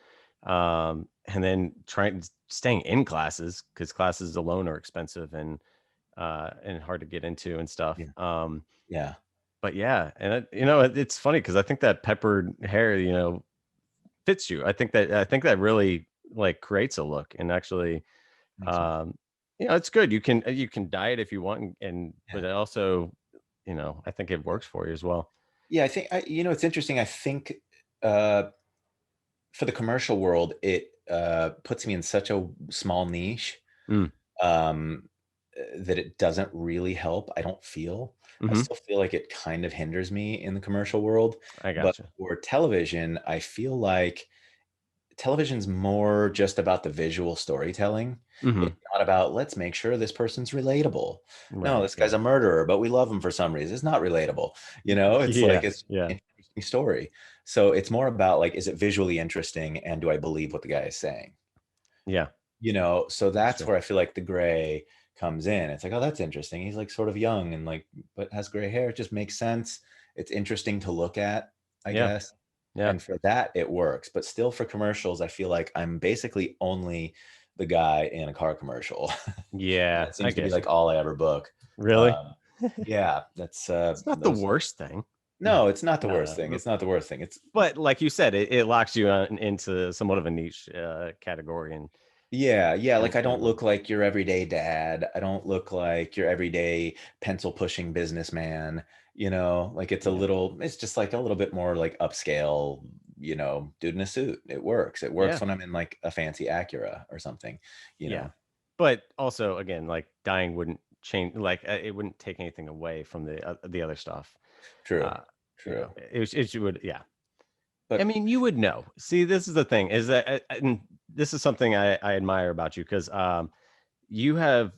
and then trying staying in classes because classes alone are expensive and hard to get into and stuff. Yeah. Yeah. But yeah, and it's funny because I think that peppered hair, fits you. I think that really like creates a look and actually, Thank you. um, it's good. You can dye it if you want, and Yeah. but it also, I think it Yeah. works for you as well. Yeah. I think, it's interesting. I think, uh, for the commercial world, it puts me in such a small niche, Mm, um, that it doesn't really help. I don't feel. I hmm. still feel like it kind of hinders me in the commercial world. I But gotcha. for television, I feel like television's more just about the visual storytelling. It's Hmm. not about, let's make sure this person's relatable. No, Right. this guy's Yeah. a murderer, but we love him for some reason. It's not relatable. It's like, Yeah. it's Yeah. an interesting story. So it's more about like, is it visually interesting and do I believe what the guy is saying? Yeah. So That's that's true. where I feel like the gray comes in. It's like, oh, that's interesting. He's like sort of young and like, but has gray hair. It just makes sense. It's interesting to look at, I Yeah. guess. Yeah. And for that, it works. But still, for commercials, I feel like I'm basically only the guy in a car commercial. And Yeah. that I seems to be get you. like all I ever book. Really? Um, yeah, that's It's not the those. worst thing. No, it's not the No, worst no. thing. It's not the worst thing. It's But like you said, it locks you into somewhat of a niche category Yeah, yeah, and like I don't fandom. look like your everyday dad. I don't look like your everyday pencil pushing businessman, like Yeah. it's just like a little bit more like upscale, dude in a suit. It works. It works Yeah. when I'm in like a fancy Acura or something, you Yeah. know. But also, again, like dying wouldn't change, like it wouldn't take anything away from the other stuff. True. Uh, True. it would, yeah. I But mean, you would know. See, this is the thing is that, and this is something I admire about you because you have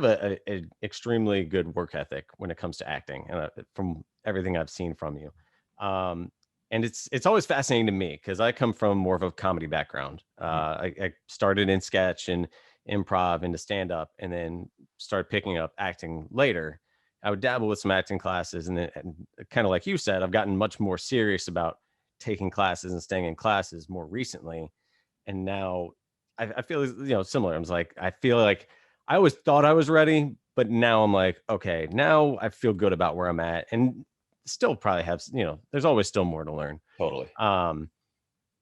a extremely good work ethic when it comes to acting, from everything I've seen from you. Um, and it's always fascinating to me because I come from more of a comedy background. mhm, I started in sketch and improv into stand up, and then started picking up acting later. I would dabble with some acting classes, and then kind of like you said, I've gotten much more serious about taking classes and staying in classes more recently. And now I feel similar. I feel like I always thought I was ready, but now I'm like, okay, now I feel good about where I'm at, and still probably have there's always still more to learn. totally. Um,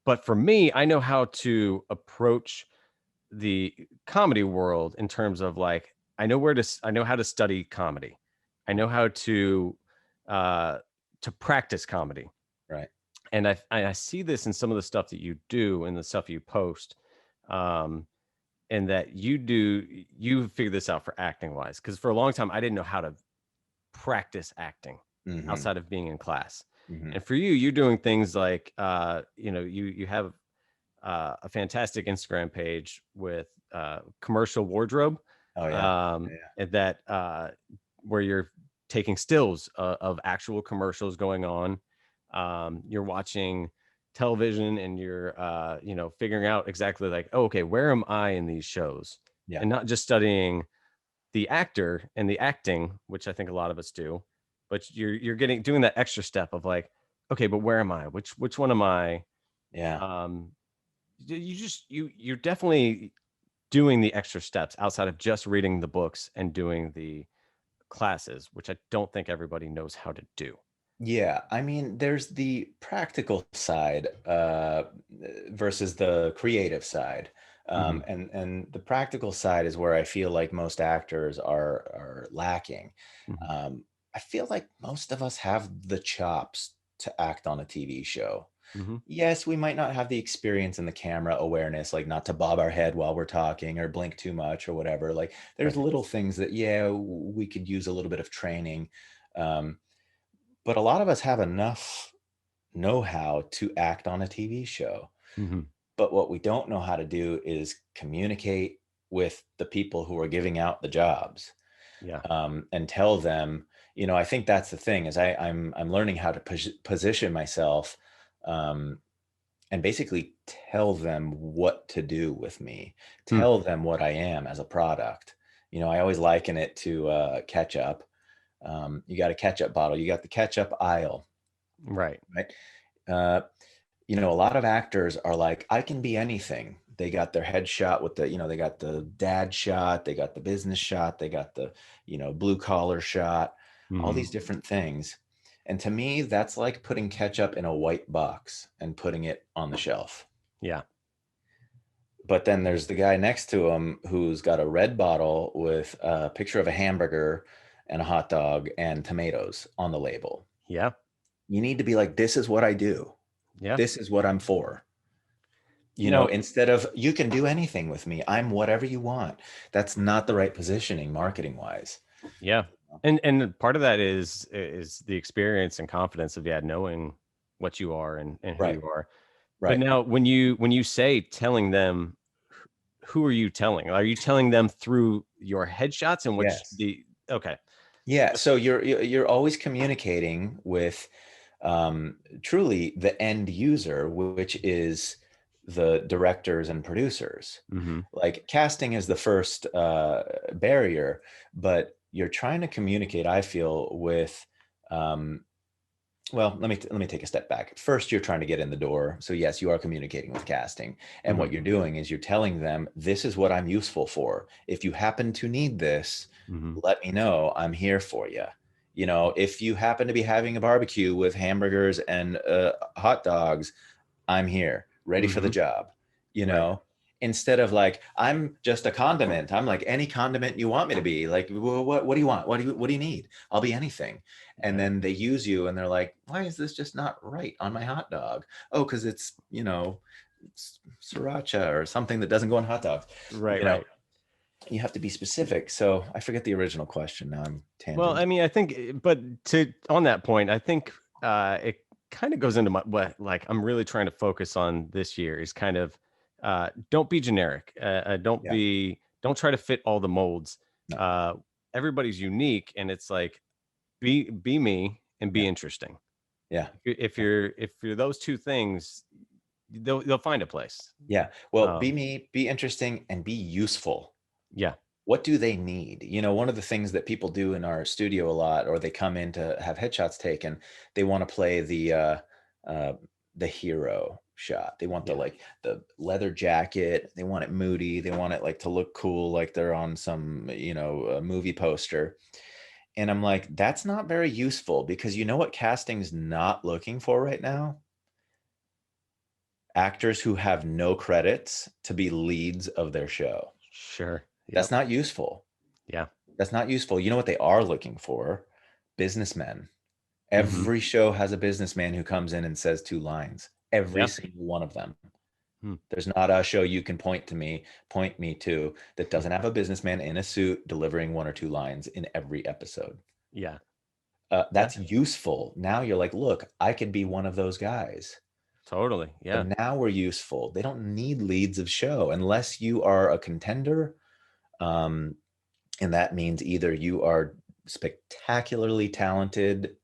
but for me, I know how to approach the comedy world in terms of like I know how to study comedy. I know Cool. how uh to practice comedy. Right. And I see this in some of the stuff that you do and the stuff you post. Um and that you figure this out for acting wise, because for a long time I didn't know how to practice acting Hmm. outside of being in class. Hmm. And for you, you're doing things like you have a fantastic Instagram page with commercial wardrobe, Oh yeah. Yeah. and that where you're taking stills of actual commercials going on. You're watching television and you're figuring out exactly like, oh, okay, where am I in these shows, Yeah. and not just studying the actor and the acting, which I think a lot of us do, but you're getting doing that extra step of like, okay, but where am I? Which one am I? Yeah. Um, you're definitely doing the extra steps outside of just reading the books and doing the classes, which I don't think everybody knows how to do. Yeah, I mean, there's the practical side versus the creative side, Hmm. and the practical side is where I feel like most actors are lacking. Hmm. Um, I feel like most of us have the chops to act on a TV show. Hmm. Yes, we might not have the experience and the camera awareness, like not to bob our head while we're talking or blink too much or whatever. Like, there's Right. little things that, yeah, we could use a little bit of training. Um, but a lot of us have enough know-how to act on a TV show. Hmm. But what we don't know how to do is communicate with the people who are giving out the jobs, Yeah. and tell them, I think that's the thing is I'm learning how to position myself, um, and basically tell them what to do with me, Hmm. tell them what I am as a product. I always liken it to ketchup. You got a ketchup bottle, you got the ketchup aisle, Right. right? Uh, A lot of actors are like, I can be anything. They got their headshot with the, they got the dad shot, they got the business shot, they got the, blue collar shot, all Hmm. these different things. And to me, that's like putting ketchup in a white box and putting it on the shelf. Yeah. But then there's the guy next to him who's got a red bottle with a picture of a hamburger and a hot dog and tomatoes on the label. Yeah. You need to be like, this is what I do. Yeah. This is what I'm for. You know, Instead of you can do anything with me, I'm whatever you want. That's not the right positioning marketing wise. yeah. And part of that is the experience and confidence of knowing what you are and who Right. you are. But Right. now when you say telling them, who are you telling? Are you telling them through your headshots and which Yes. the okay. Yeah. So you're always communicating with truly the end user, which is the directors and producers. Mhm. Like casting is the first barrier, but you're trying to communicate, I feel, with um, well, let me take a step back. First, you're trying to get in the door. So yes, you are communicating with casting. And what Mhm. you're doing is you're telling them, this is what I'm useful for. If you happen to need this, Mhm. let me know. I'm here for you. If you happen to be having a barbecue with hamburgers and hot dogs, I'm here, ready for the Mhm. job, you Right. know, instead of like, I'm just a condiment. I'm like any condiment you want me to be. Like, what do you want? What do you need? I'll be anything. And Yeah. then they use you and they're like, why is this just not right on my hot dog? Oh, because it's, sriracha or something that doesn't go on hot dogs. Right, You know, right. you have to be specific. So I forget the original question. Now I'm Well, I tangent. mean, I think, but to on that point, I think it kind of goes into what like I'm really trying to focus on this year is kind of don't be generic. Yeah. Don't try to fit all the molds. No. Uh, Everybody's unique, and it's like be me and be Yeah. interesting. Yeah. Yeah. If you're those two things, they'll find a place. Yeah. Well, be Um, me, be interesting, and be useful. yeah. What do they need? One of the things that people do in our studio a lot, or they come in to have headshots taken, they want to play uh, the hero shot. They want the Yeah. like the leather jacket. They want it moody. They want it like to look cool, like they're on some movie poster. And I'm like, that's not very useful because you know what casting's not looking for right now? Actors who have no credits to be leads of their show. Sure. That's Yep. not useful. Yeah. That's not useful. You know what they are looking for? Businessmen. Hmm. Every show has a businessman who comes in and says two lines. Every Yeah. single one of them. Hmm. There's not a show you can point me to that doesn't have a businessman in a suit delivering one or two lines in every episode. Yeah. Yeah. That's useful. Now you're like, look, I could be one of those guys. Totally. So Yeah. now we're useful. They don't need leads of show unless you are a contender. Um, and that means either you are spectacularly talented,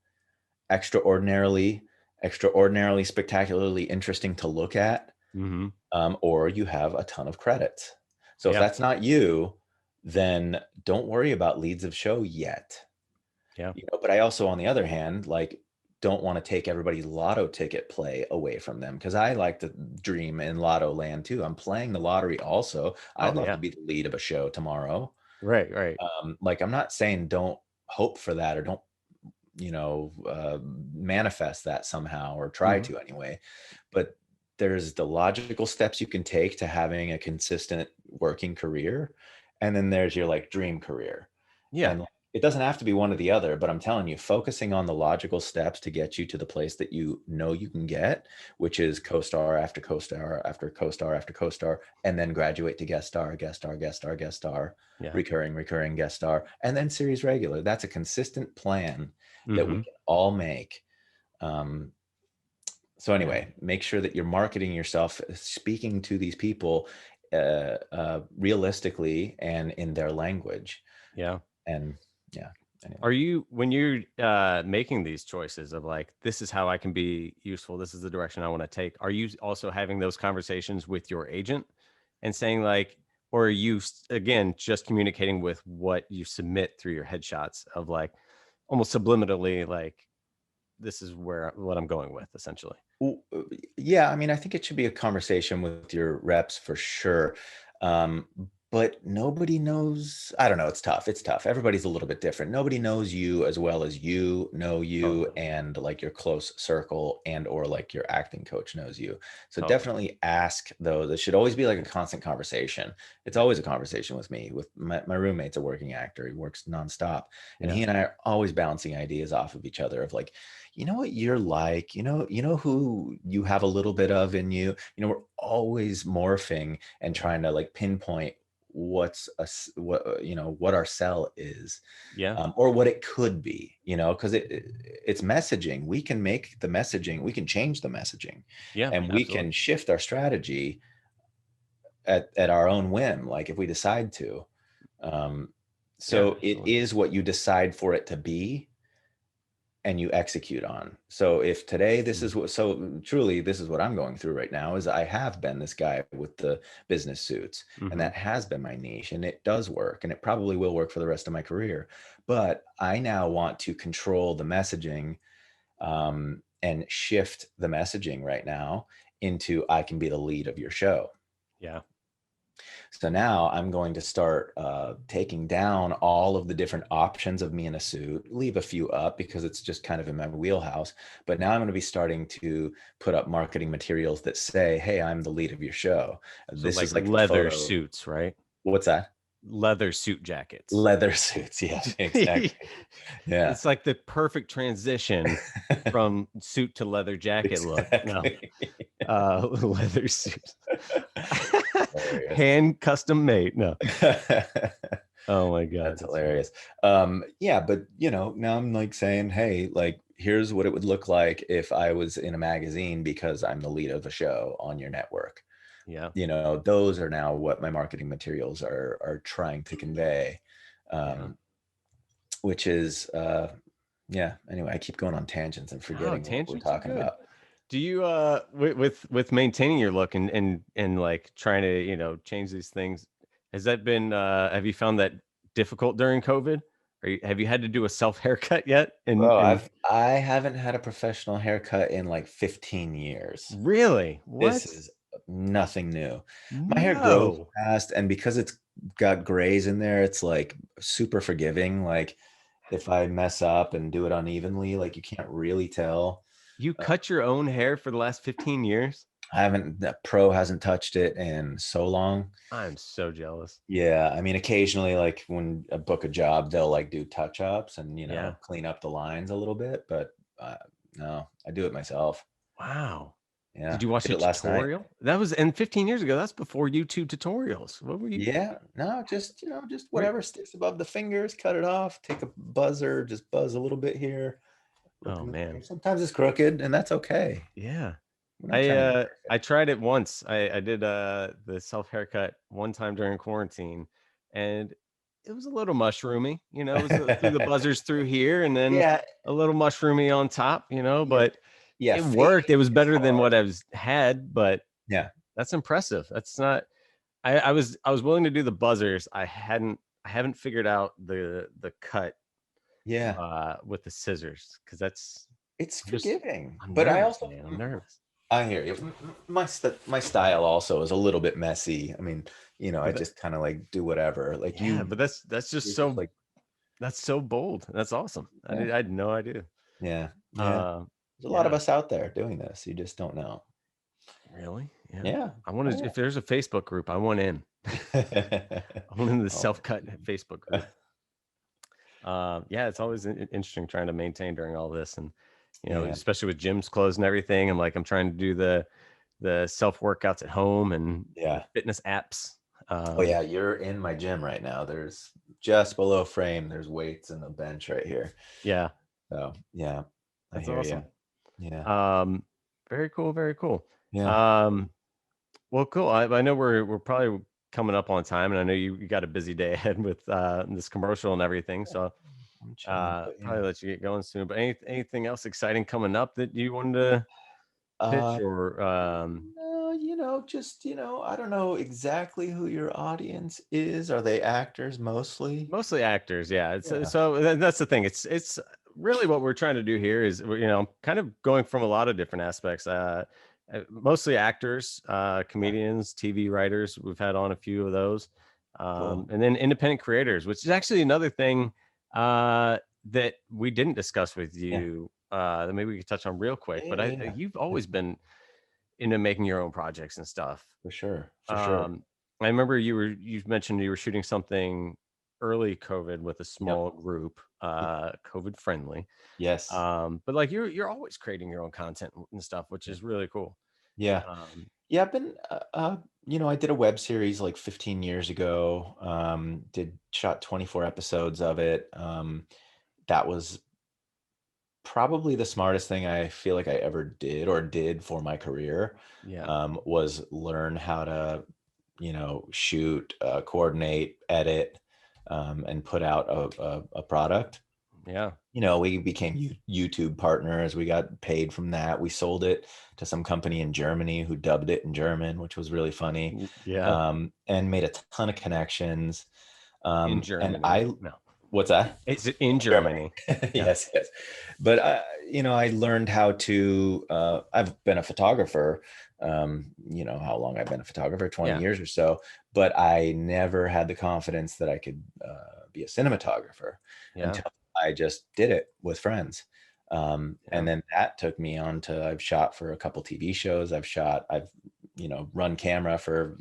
extraordinarily, extraordinarily, spectacularly interesting to look at, Hmm. or you have a ton of credits. So if Yeah. that's not you, then don't worry about leads of show yet. Yeah. But I also, on the other hand, like don't want to take everybody's lotto ticket play away from them because I like to dream in lotto land too. I'm playing the lottery also. I'd Oh love to yeah. be the lead of a show tomorrow. Right. Right. Like I'm not saying don't hope for that or don't manifest that somehow or try Hmm. to anyway, but there's the logical steps you can take to having a consistent working career, and then there's your like dream career. Yeah. And it doesn't have to be one or the other, but I'm telling you, focusing on the logical steps to get you to the place that you know you can get, which is co-star after co-star after co-star after co-star, and then graduate to guest star, guest star, guest star, guest star, Yeah. recurring guest star, and then series regular. That's a consistent plan that we Hmm. can all make. Um, so Yeah. anyway, make sure that you're marketing yourself, speaking to these people realistically and in their language. Yeah. And yeah, anyway. Are you when you're making these choices of like this is how I can be useful, this is the direction I want to take, are you also having those conversations with your agent and saying like, or are you again just communicating with what you submit through your headshots of like almost subliminally like this is what I'm going with, essentially. Well, yeah, I mean, I think it should be a conversation with your reps for sure. Um, but nobody knows, I don't know, it's tough. It's tough. Everybody's a little bit different. Nobody knows you as well as you know you, Totally. and like your close circle and or like your acting coach knows you. So Totally. definitely ask those. It should always be like a constant conversation. It's Yeah. always a conversation with me. With my roommate's a working actor. He works nonstop. And Yeah. he and I are always bouncing ideas off of each other of like, you know what you're like, you know who you have a little bit of in you. We're always morphing and trying to like pinpoint what our cell is, Yeah. or what it could be, because it's messaging. We can make the messaging, we can change the messaging, Yeah. and we Absolutely. can shift our strategy at our own whim, like if we decide to. Um, Yeah. so it Absolutely. is what you decide for it to be and you execute on. So if today this is Mhm. what, so truly this is what I'm going through right now, is I have been this guy with the business suits, and Mhm. that has been my niche, and it does work, and it probably will work for the rest of my career. But I now want to control the messaging, and shift the messaging right now into, I can be the lead of your show. Yeah. So now I'm going to start taking down all of the different options of me in a suit, leave a few up because it's just kind of in my wheelhouse. But now I'm going to be starting to put up marketing materials that say, hey, I'm the lead of your show. So This like is like the leather photo. suits, right? What's that? Leather suit jackets. Leather suits. Yeah, exactly. Yeah. It's like the perfect transition from suit to leather jacket look. No, Exactly. leather suit. Hilarious. Hand custom made. No. Oh my god, That's that's funny. hilarious. Yeah, but now I'm like saying, hey, like here's what it would look like if I was in a magazine because I'm the lead of a show on your network. Yeah. Those are now what my marketing materials are trying to convey. Yeah. Um, which is yeah, anyway, I keep going on tangents and No, forgetting what we're tangents are talking good. about. Do you with maintaining your look and like trying to, change these things, has that been have you found that difficult during COVID? Have you had to do a self haircut yet? And Bro, and I haven't had a professional haircut in like 15 years. really? This What? is nothing new. My hair grows No. fast, and because it's got grays in there, it's like super forgiving. Like if I mess up and do it unevenly, like you can't really tell. You Uh, cut your own hair for the last 15 years? that pro hasn't touched it in so long. I'm so jealous. Yeah, I mean, occasionally, like when I book a job, they'll like do touch ups and Yeah. clean up the lines a little bit, but no, I do it myself. Wow. Yeah, Did you watch did a it last night. tutorial? That was and 15 years ago. That's before YouTube tutorials. What were you? Yeah, no, just just Where? whatever sticks above the fingers, cut it off. Take a buzzer, just buzz a little bit here. Look Oh in the man. mirror. Sometimes it's crooked, and that's okay. Yeah. We're not trying to be I perfect. tried it once. I did the self haircut one time during quarantine, and it was a little mushroomy. It was through the buzzers through here, and then Yeah, a little mushroomy on top. yeah, But yeah. it worked. It Fading was is better than hard. what I was had, but Yeah, that's impressive. That's not. I was willing to do the buzzers. I haven't figured out the cut yeah. with the scissors because that's It's I'm just forgiving, I'm but I nervous, also man. I'm nervous. I hear you. My style also is a little bit messy. I mean, I But that, just kind of like do whatever. Like yeah, but that's just you're just so like, that's so bold. That's awesome. yeah, I had no idea. yeah, yeah. Uh, There's a lot of yeah, us out there doing this. You just don't know. really, yeah. Yeah. I want Oh, to. If there's a Facebook group, I want in. yeah. I want in the Oh, self cut Facebook group. Yeah, it's always interesting trying to maintain during all this, and yeah. especially with gyms closed and everything. I'm trying to do the self workouts at home and the Yeah. fitness apps. Oh, Um, yeah. You're in my gym right now. There's just below frame. There's weights and a bench right here. yeah, So yeah, I that's hear you. awesome. Yeah. Um, Very cool, very cool. Yeah. Um, well, cool. I know we're probably coming up on time, and I know you got a busy day ahead with this commercial and everything. Yeah, So I'm chilling, but probably yeah. let you get going soon. But anything else exciting coming up that you wanted to pitch Uh, or no, just, I don't know exactly who your audience is. Are they actors mostly? mostly actors? Yeah. It's Yeah. so that's the thing. It's really what we're trying to do here is, kind of going from a lot of different aspects. Mostly actors, Yeah, comedians, TV writers. We've had on a few of those, cool. and then independent creators, which is actually another thing that we didn't discuss with Yeah. you. That maybe we could touch on real quick. Yeah, But yeah, yeah. you've Yeah, always been into making your own projects and stuff. for sure. For sure. Um, I remember you mentioned you were shooting something early COVID with a Yep. small group, Yep. COVID friendly. Yes. But like you're always creating your own content and stuff, which Yeah. is really cool. Yeah. Um, Yeah, I've been, I did a web series like 15 years ago. Shot 24 episodes of it. That was probably the smartest thing I feel like I ever did for my career. yeah, Was learn how to, shoot, coordinate, edit, and put out a product. yeah, We became YouTube partners. We got paid from that. We sold it to some company in Germany who dubbed it in German, which was really funny, yeah. and made a ton of connections. In And Germany, no, what's that? is it in Germany. Germany? Yeah, Yes, yes. But I learned how to. I've been a photographer. How long I've been a photographer, 20 yeah, years or so. But I never had the confidence that I could be a cinematographer yeah, until I just did it with friends. yeah. And then that took me on to. I've shot for a couple TV shows. I've run camera for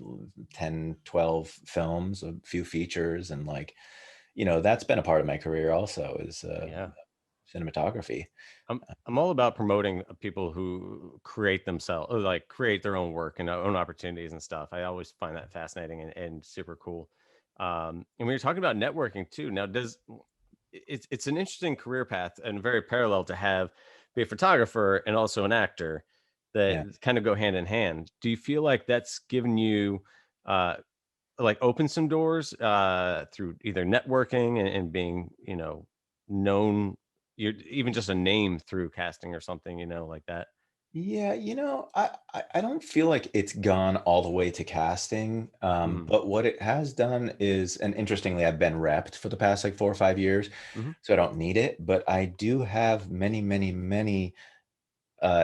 10, 12 films, a few features, and like that's been a part of my career also is Yeah. cinematography. I'm all about promoting people who create themselves, or like create their own work and own opportunities and stuff. I always find that fascinating and super cool. And we were talking about networking too. Now, it's an interesting career path and very parallel to have be a photographer and also an actor that Yeah. kind of go hand in hand. Do you feel like that's given you uh like open some doors through either networking and being, known, you're even just a name through casting or something, like that? Yeah, I don't feel like it's gone all the way to casting. Hmm. But what it has done is, and interestingly, I've been repped for the past like 4 or 5 years, Hmm. so I don't need it. But I do have many, many, many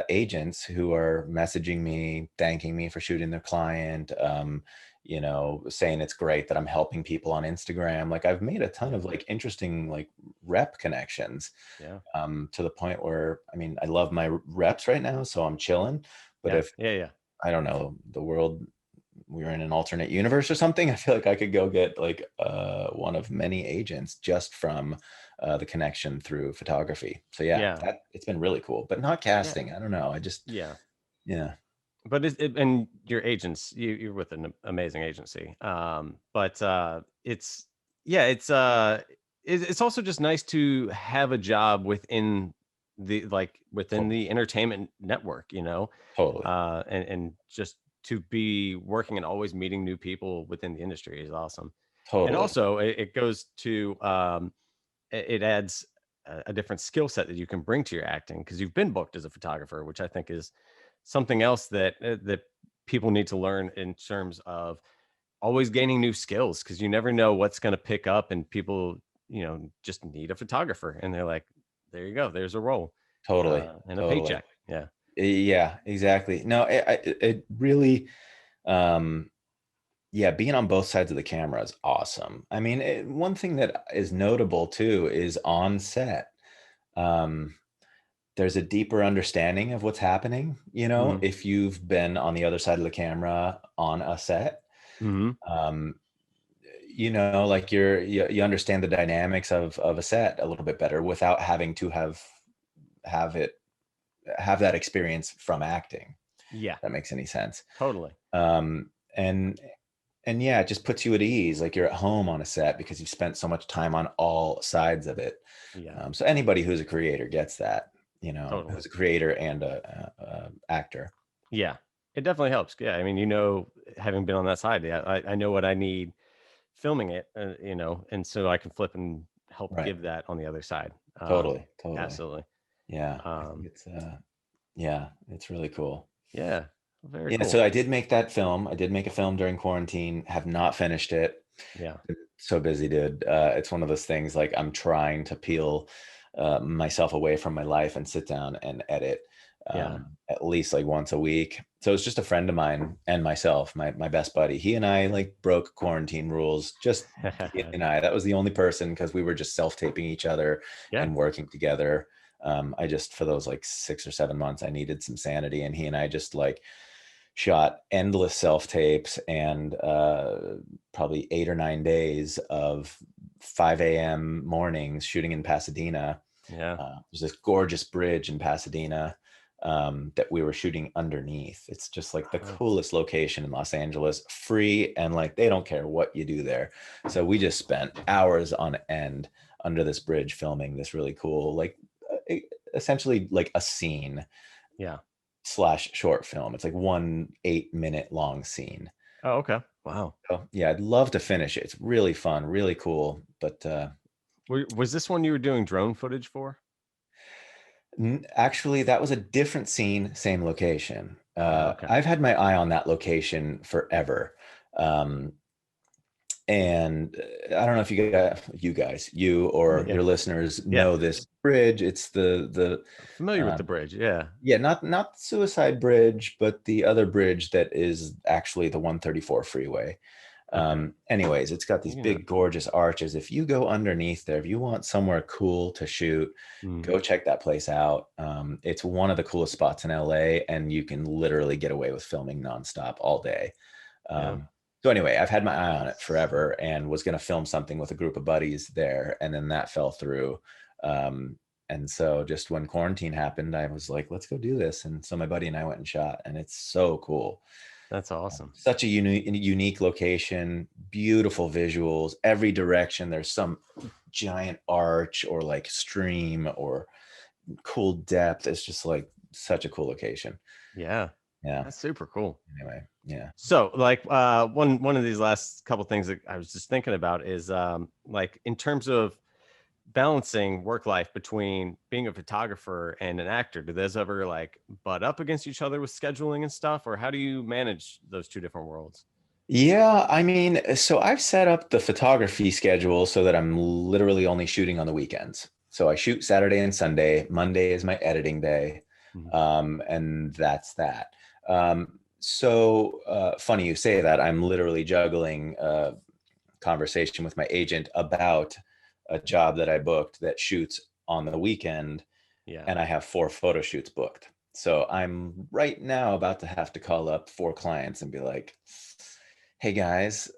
agents who are messaging me, thanking me for shooting their client, saying it's great that I'm helping people on Instagram. Like I've made a ton Yeah. of like interesting like rep connections, Yeah. to the point where I mean I love my reps right now, so I'm chilling. But Yeah. if Yeah. Yeah. I don't know the world, we were in an alternate universe or something, I feel like I could go get like one of many agents just from the connection through photography. So yeah, Yeah. that it's been really cool, but not Yeah. casting. I don't know. I just Yeah. yeah, But and your agents, you're with an amazing agency. But it's yeah, it's also just nice to have a job within within totally, the entertainment network, totally, and just to be working and always meeting new people within the industry is awesome. And totally. also, it goes to it adds a different skill set that you can bring to your acting because you've been booked as a photographer, which I think is something else that people need to learn in terms of always gaining new skills because you never know what's going to pick up and people just need a photographer and they're like, there you go, there's a role Totally, and a totally. paycheck. Yeah. Yeah, exactly. No, it really, um, yeah, being on both sides of the camera is awesome. I mean, one thing that is notable too is on set. Um, there's a deeper understanding of what's happening, Hmm. if you've been on the other side of the camera on a set. Hmm. Um, like you understand the dynamics of a set a little bit better without having to have it have that experience from acting. Yeah, If that makes any sense. totally. Um, and and yeah, it just puts you at ease, like you're at home on a set because you've spent so much time on all sides of it. Yeah, So anybody who's a creator gets that, totally. who's a creator and a actor. Yeah, it definitely helps. Yeah, I mean, having been on that side, yeah, I know what I need filming it, and so I can flip and help Right. give that on the other side. Totally. Totally. Absolutely. Yeah. I think Um, it's yeah, it's really cool. yeah, very Yeah. cool. So I did make that film. I did make a film during quarantine, have not finished it. Yeah, So busy, dude. It's one of those things like I'm trying to peel myself away from my life and sit down and edit Yeah. at least like once a week. So it's just a friend of mine and myself, my best buddy. He and I like broke quarantine rules. Just he and I. That was the only person, because we were just self-taping each other Yeah. and working together. I just, for those like 6 or 7 months, I needed some sanity, and he and I just like shot endless self-tapes, and probably 8 or 9 days of 5 a.m. mornings shooting in Pasadena. Yeah. There's this gorgeous bridge in Pasadena that we were shooting underneath. It's just like the Oh, coolest location in Los Angeles, free, and like they don't care what you do there. So we just spent hours on end under this bridge filming this really cool, like essentially like a scene yeah. slash short film. It's like 1 8-minute long scene. Oh, okay. Wow. So yeah, I'd love to finish it. It's really fun, really cool. But Was this one you were doing drone footage for? actually, that was a different scene, same location. Oh, okay. I've had my eye on that location forever. Um, and I don't know if you or Yeah. your listeners Yeah. know this bridge. It's the Familiar with the bridge. Yeah. yeah, not Suicide Bridge, but the other bridge that is actually the 134 freeway. Okay. Anyways, it's got these Yeah. big, gorgeous arches. If you go underneath there, if you want somewhere cool to shoot, Mhm. go check that place out. It's one of the coolest spots in LA, and you can literally get away with filming nonstop all day. Yeah. So anyway, I've had my eye on it forever and was going to film something with a group of buddies there, and then that fell through. And so just when quarantine happened, I was like, let's go do this. And so my buddy and I went and shot, and it's so cool. That's awesome. Such a unique location, beautiful visuals, every direction. There's some giant arch or like stream or cool depth. It's just like such a cool location. Yeah. Yeah. That's super cool. Anyway, yeah. So, like, one of these last couple things that I was just thinking about is, like, in terms of balancing work life between being a photographer and an actor. Do those ever like butt up against each other with scheduling and stuff, or how do you manage those two different worlds? Yeah, I mean, so I've set up the photography schedule so that I'm literally only shooting on the weekends. So I shoot Saturday and Sunday. Monday is my editing day. Mhm. And that's that. Funny you say that. I'm literally juggling a conversation with my agent about a job that I booked that shoots on the weekend, Yeah. and I have 4 photo shoots booked. So I'm right now about to have to call up 4 clients and be like, hey guys,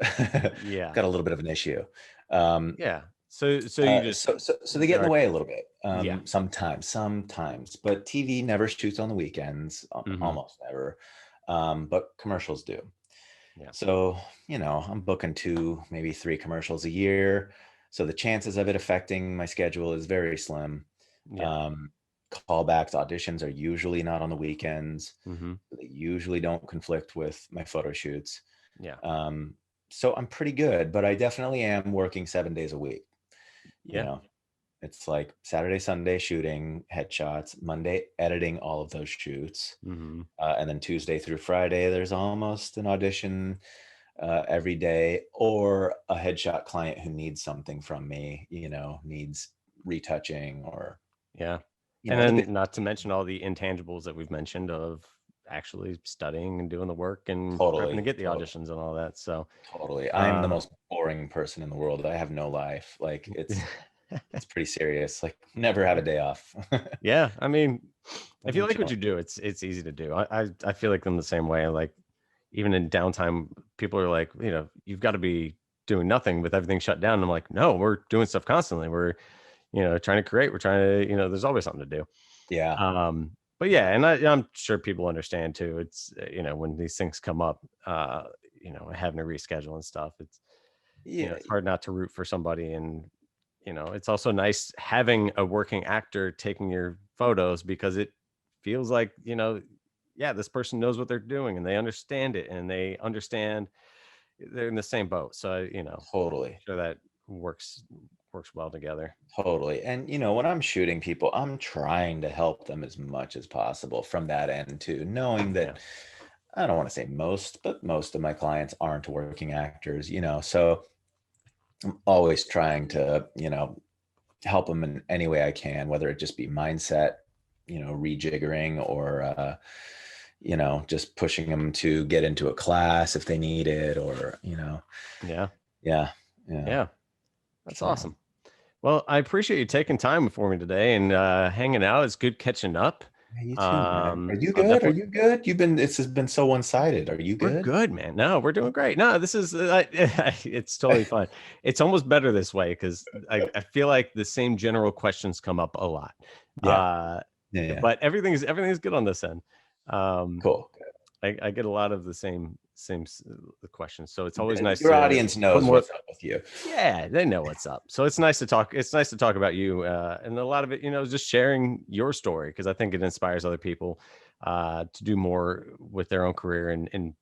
Yeah. got a little bit of an issue. Um, Yeah. So you just so they get in the direct. way a little bit. Yeah. Sometimes, but TV never shoots on the weekends, Hmm. almost never. But commercials do. Yeah. So, I'm booking 2, maybe 3 commercials a year. So the chances of it affecting my schedule is very slim. Yeah. Um, Callbacks, auditions are usually not on the weekends. Hmm. They usually don't conflict with my photo shoots. Yeah. Um, so I'm pretty good, but I definitely am working 7 days a week. You Yeah. know, it's like Saturday, Sunday shooting headshots, Monday editing all of those shoots. Hmm. And then Tuesday through Friday, there's almost an audition every day, or a headshot client who needs something from me, needs retouching, or, Yeah. you And know, the bit. then not to mention all the intangibles that we've mentioned of actually studying and doing the work and prepping to Totally, get the totally, auditions and all that. So, totally. I am the um, most boring person in the world. I have no life. Like it's pretty serious. Like never have a day off. yeah, I mean, if What you about like what you? you do, it's easy to do. I feel like I'm the same way. Like even in downtime, people are like, you've got to be doing nothing with everything shut down. And I'm like, no, we're doing stuff constantly. We're, trying to create. We're trying to, there's always something to do. Yeah, But yeah, and I'm sure people understand too. It's when these things come up, having to reschedule and stuff. It's yeah, it's hard not to root for somebody, and it's also nice having a working actor taking your photos because it feels like yeah, this person knows what they're doing and they understand it and they understand they're in the same boat. So totally. sure that works well together. Totally. And when I'm shooting people, I'm trying to help them as much as possible from that end too, knowing Yeah. that I don't want to say most, but most of my clients aren't working actors, so I'm always trying to, help them in any way I can, whether it just be mindset, rejiggering, or just pushing them to get into a class if they need it, or Yeah. That's awesome. Well, I appreciate you taking time for me today and hanging out. It's good catching up. Yeah, you too, man. Are you I'll good? Are definitely. you good? This has been so one-sided. Are you We're good? good, man. No, we're doing great. No, this is it's totally fine. It's almost better this way because I feel like the same general questions come up a lot. Yeah. Uh, Yeah. but everything's good on this end. Cool. I get a lot of the same questions, so it's always nice. Your audience knows what's up with you. Yeah, they know what's up. So it's nice to talk. It's nice to talk about you, and a lot of it, just sharing your story, because I think it inspires other people to do more with their own career and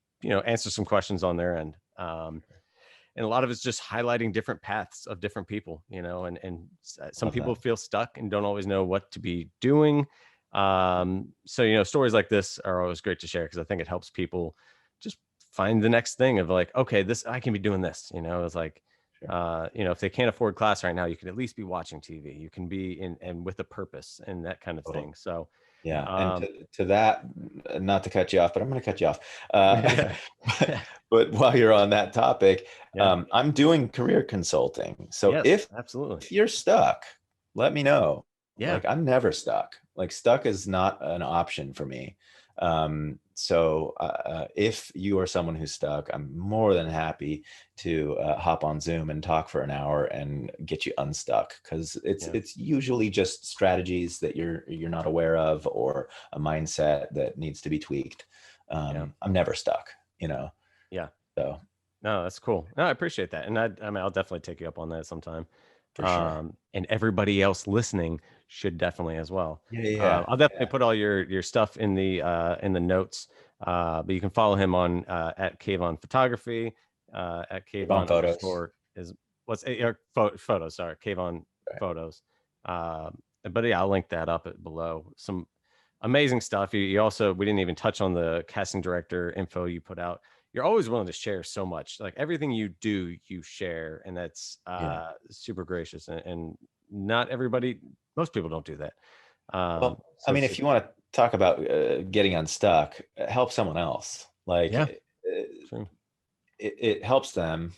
answer some questions on their end. And a lot of it's just highlighting different paths of different people, and some people feel stuck and don't always know what to be doing. So stories like this are always great to share, because I think it helps people just find the next thing of like, okay, I can be doing this. It's like, if they can't afford class right now, you can at least be watching TV. You can be and with a purpose and that kind of thing. So yeah. And to that, not to cut you off, but I'm going to cut you off. But while you're on that topic, I'm doing career consulting. So absolutely, if you're stuck, let me know. Yeah. Like, I'm never stuck. Like, stuck is not an option for me. So if you are someone who's stuck, I'm more than happy to hop on Zoom and talk for an hour and get you unstuck, because it's usually just strategies that you're not aware of, or a mindset that needs to be tweaked. I'm never stuck, Yeah. So no, that's cool. No, I appreciate that. And I mean, I'll definitely take you up on that sometime. For sure. And everybody else listening should definitely as well. Yeah. I'll definitely put all your stuff in the notes. But you can follow him on at Kayvon Photography, at Kayvon Photos. Photos. Sorry, Kayvon Photos. But yeah, I'll link that up below. Some amazing stuff. We didn't even touch on the casting director info you put out. You're always willing to share so much. Like, everything you do, you share, and that's super gracious. And not everybody, most people don't do that. Well, I mean, if you want to talk about getting unstuck, help someone else. Like, it helps them.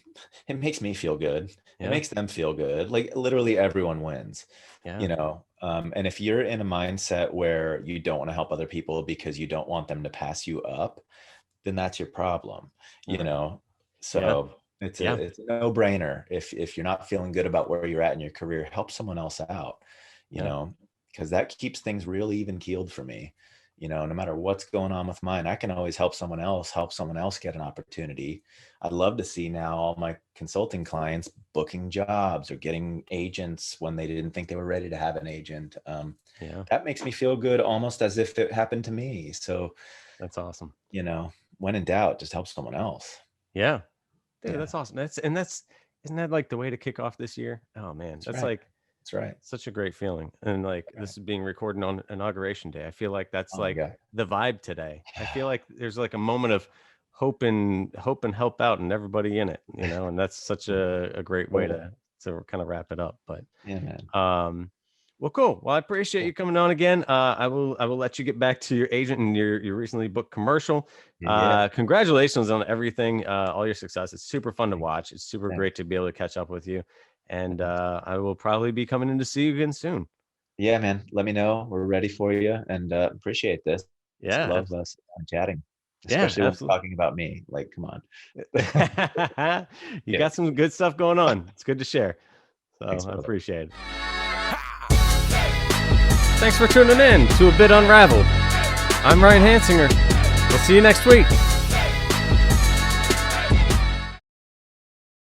It makes me feel good. It makes them feel good. Like, literally everyone wins. And if you're in a mindset where you don't want to help other people because you don't want them to pass you up, then that's your problem, So it's a no-brainer. If you're not feeling good about where you're at in your career, help someone else out, because that keeps things really even keeled for me. No matter what's going on with mine, I can always help someone else get an opportunity. I'd love to see now all my consulting clients booking jobs or getting agents when they didn't think they were ready to have an agent. That makes me feel good, almost as if it happened to me. So that's awesome. When in doubt, just help someone else. Yeah. Dude, that's awesome. Isn't that like the way to kick off this year? Oh man, that's right. Such a great feeling. And like, this is being recorded on Inauguration Day. I feel like that's the vibe today. I feel like there's like a moment of hope and help out and everybody in it, and that's such a great way to kind of wrap it up. But man. Well, cool. Well, I appreciate you coming on again. I will let you get back to your agent and your recently booked commercial. Congratulations on everything, all your success. It's super fun to watch. It's super great to be able to catch up with you. And I will probably be coming in to see you again soon. Yeah, man. Let me know. We're ready for you, and appreciate this. Yeah. Love us chatting. Especially when talking about me. Like, come on. You got some good stuff going on. It's good to share. So I appreciate it. Thanks for tuning in to A Bit Unraveled. I'm Ryan Hansinger. We'll see you next week.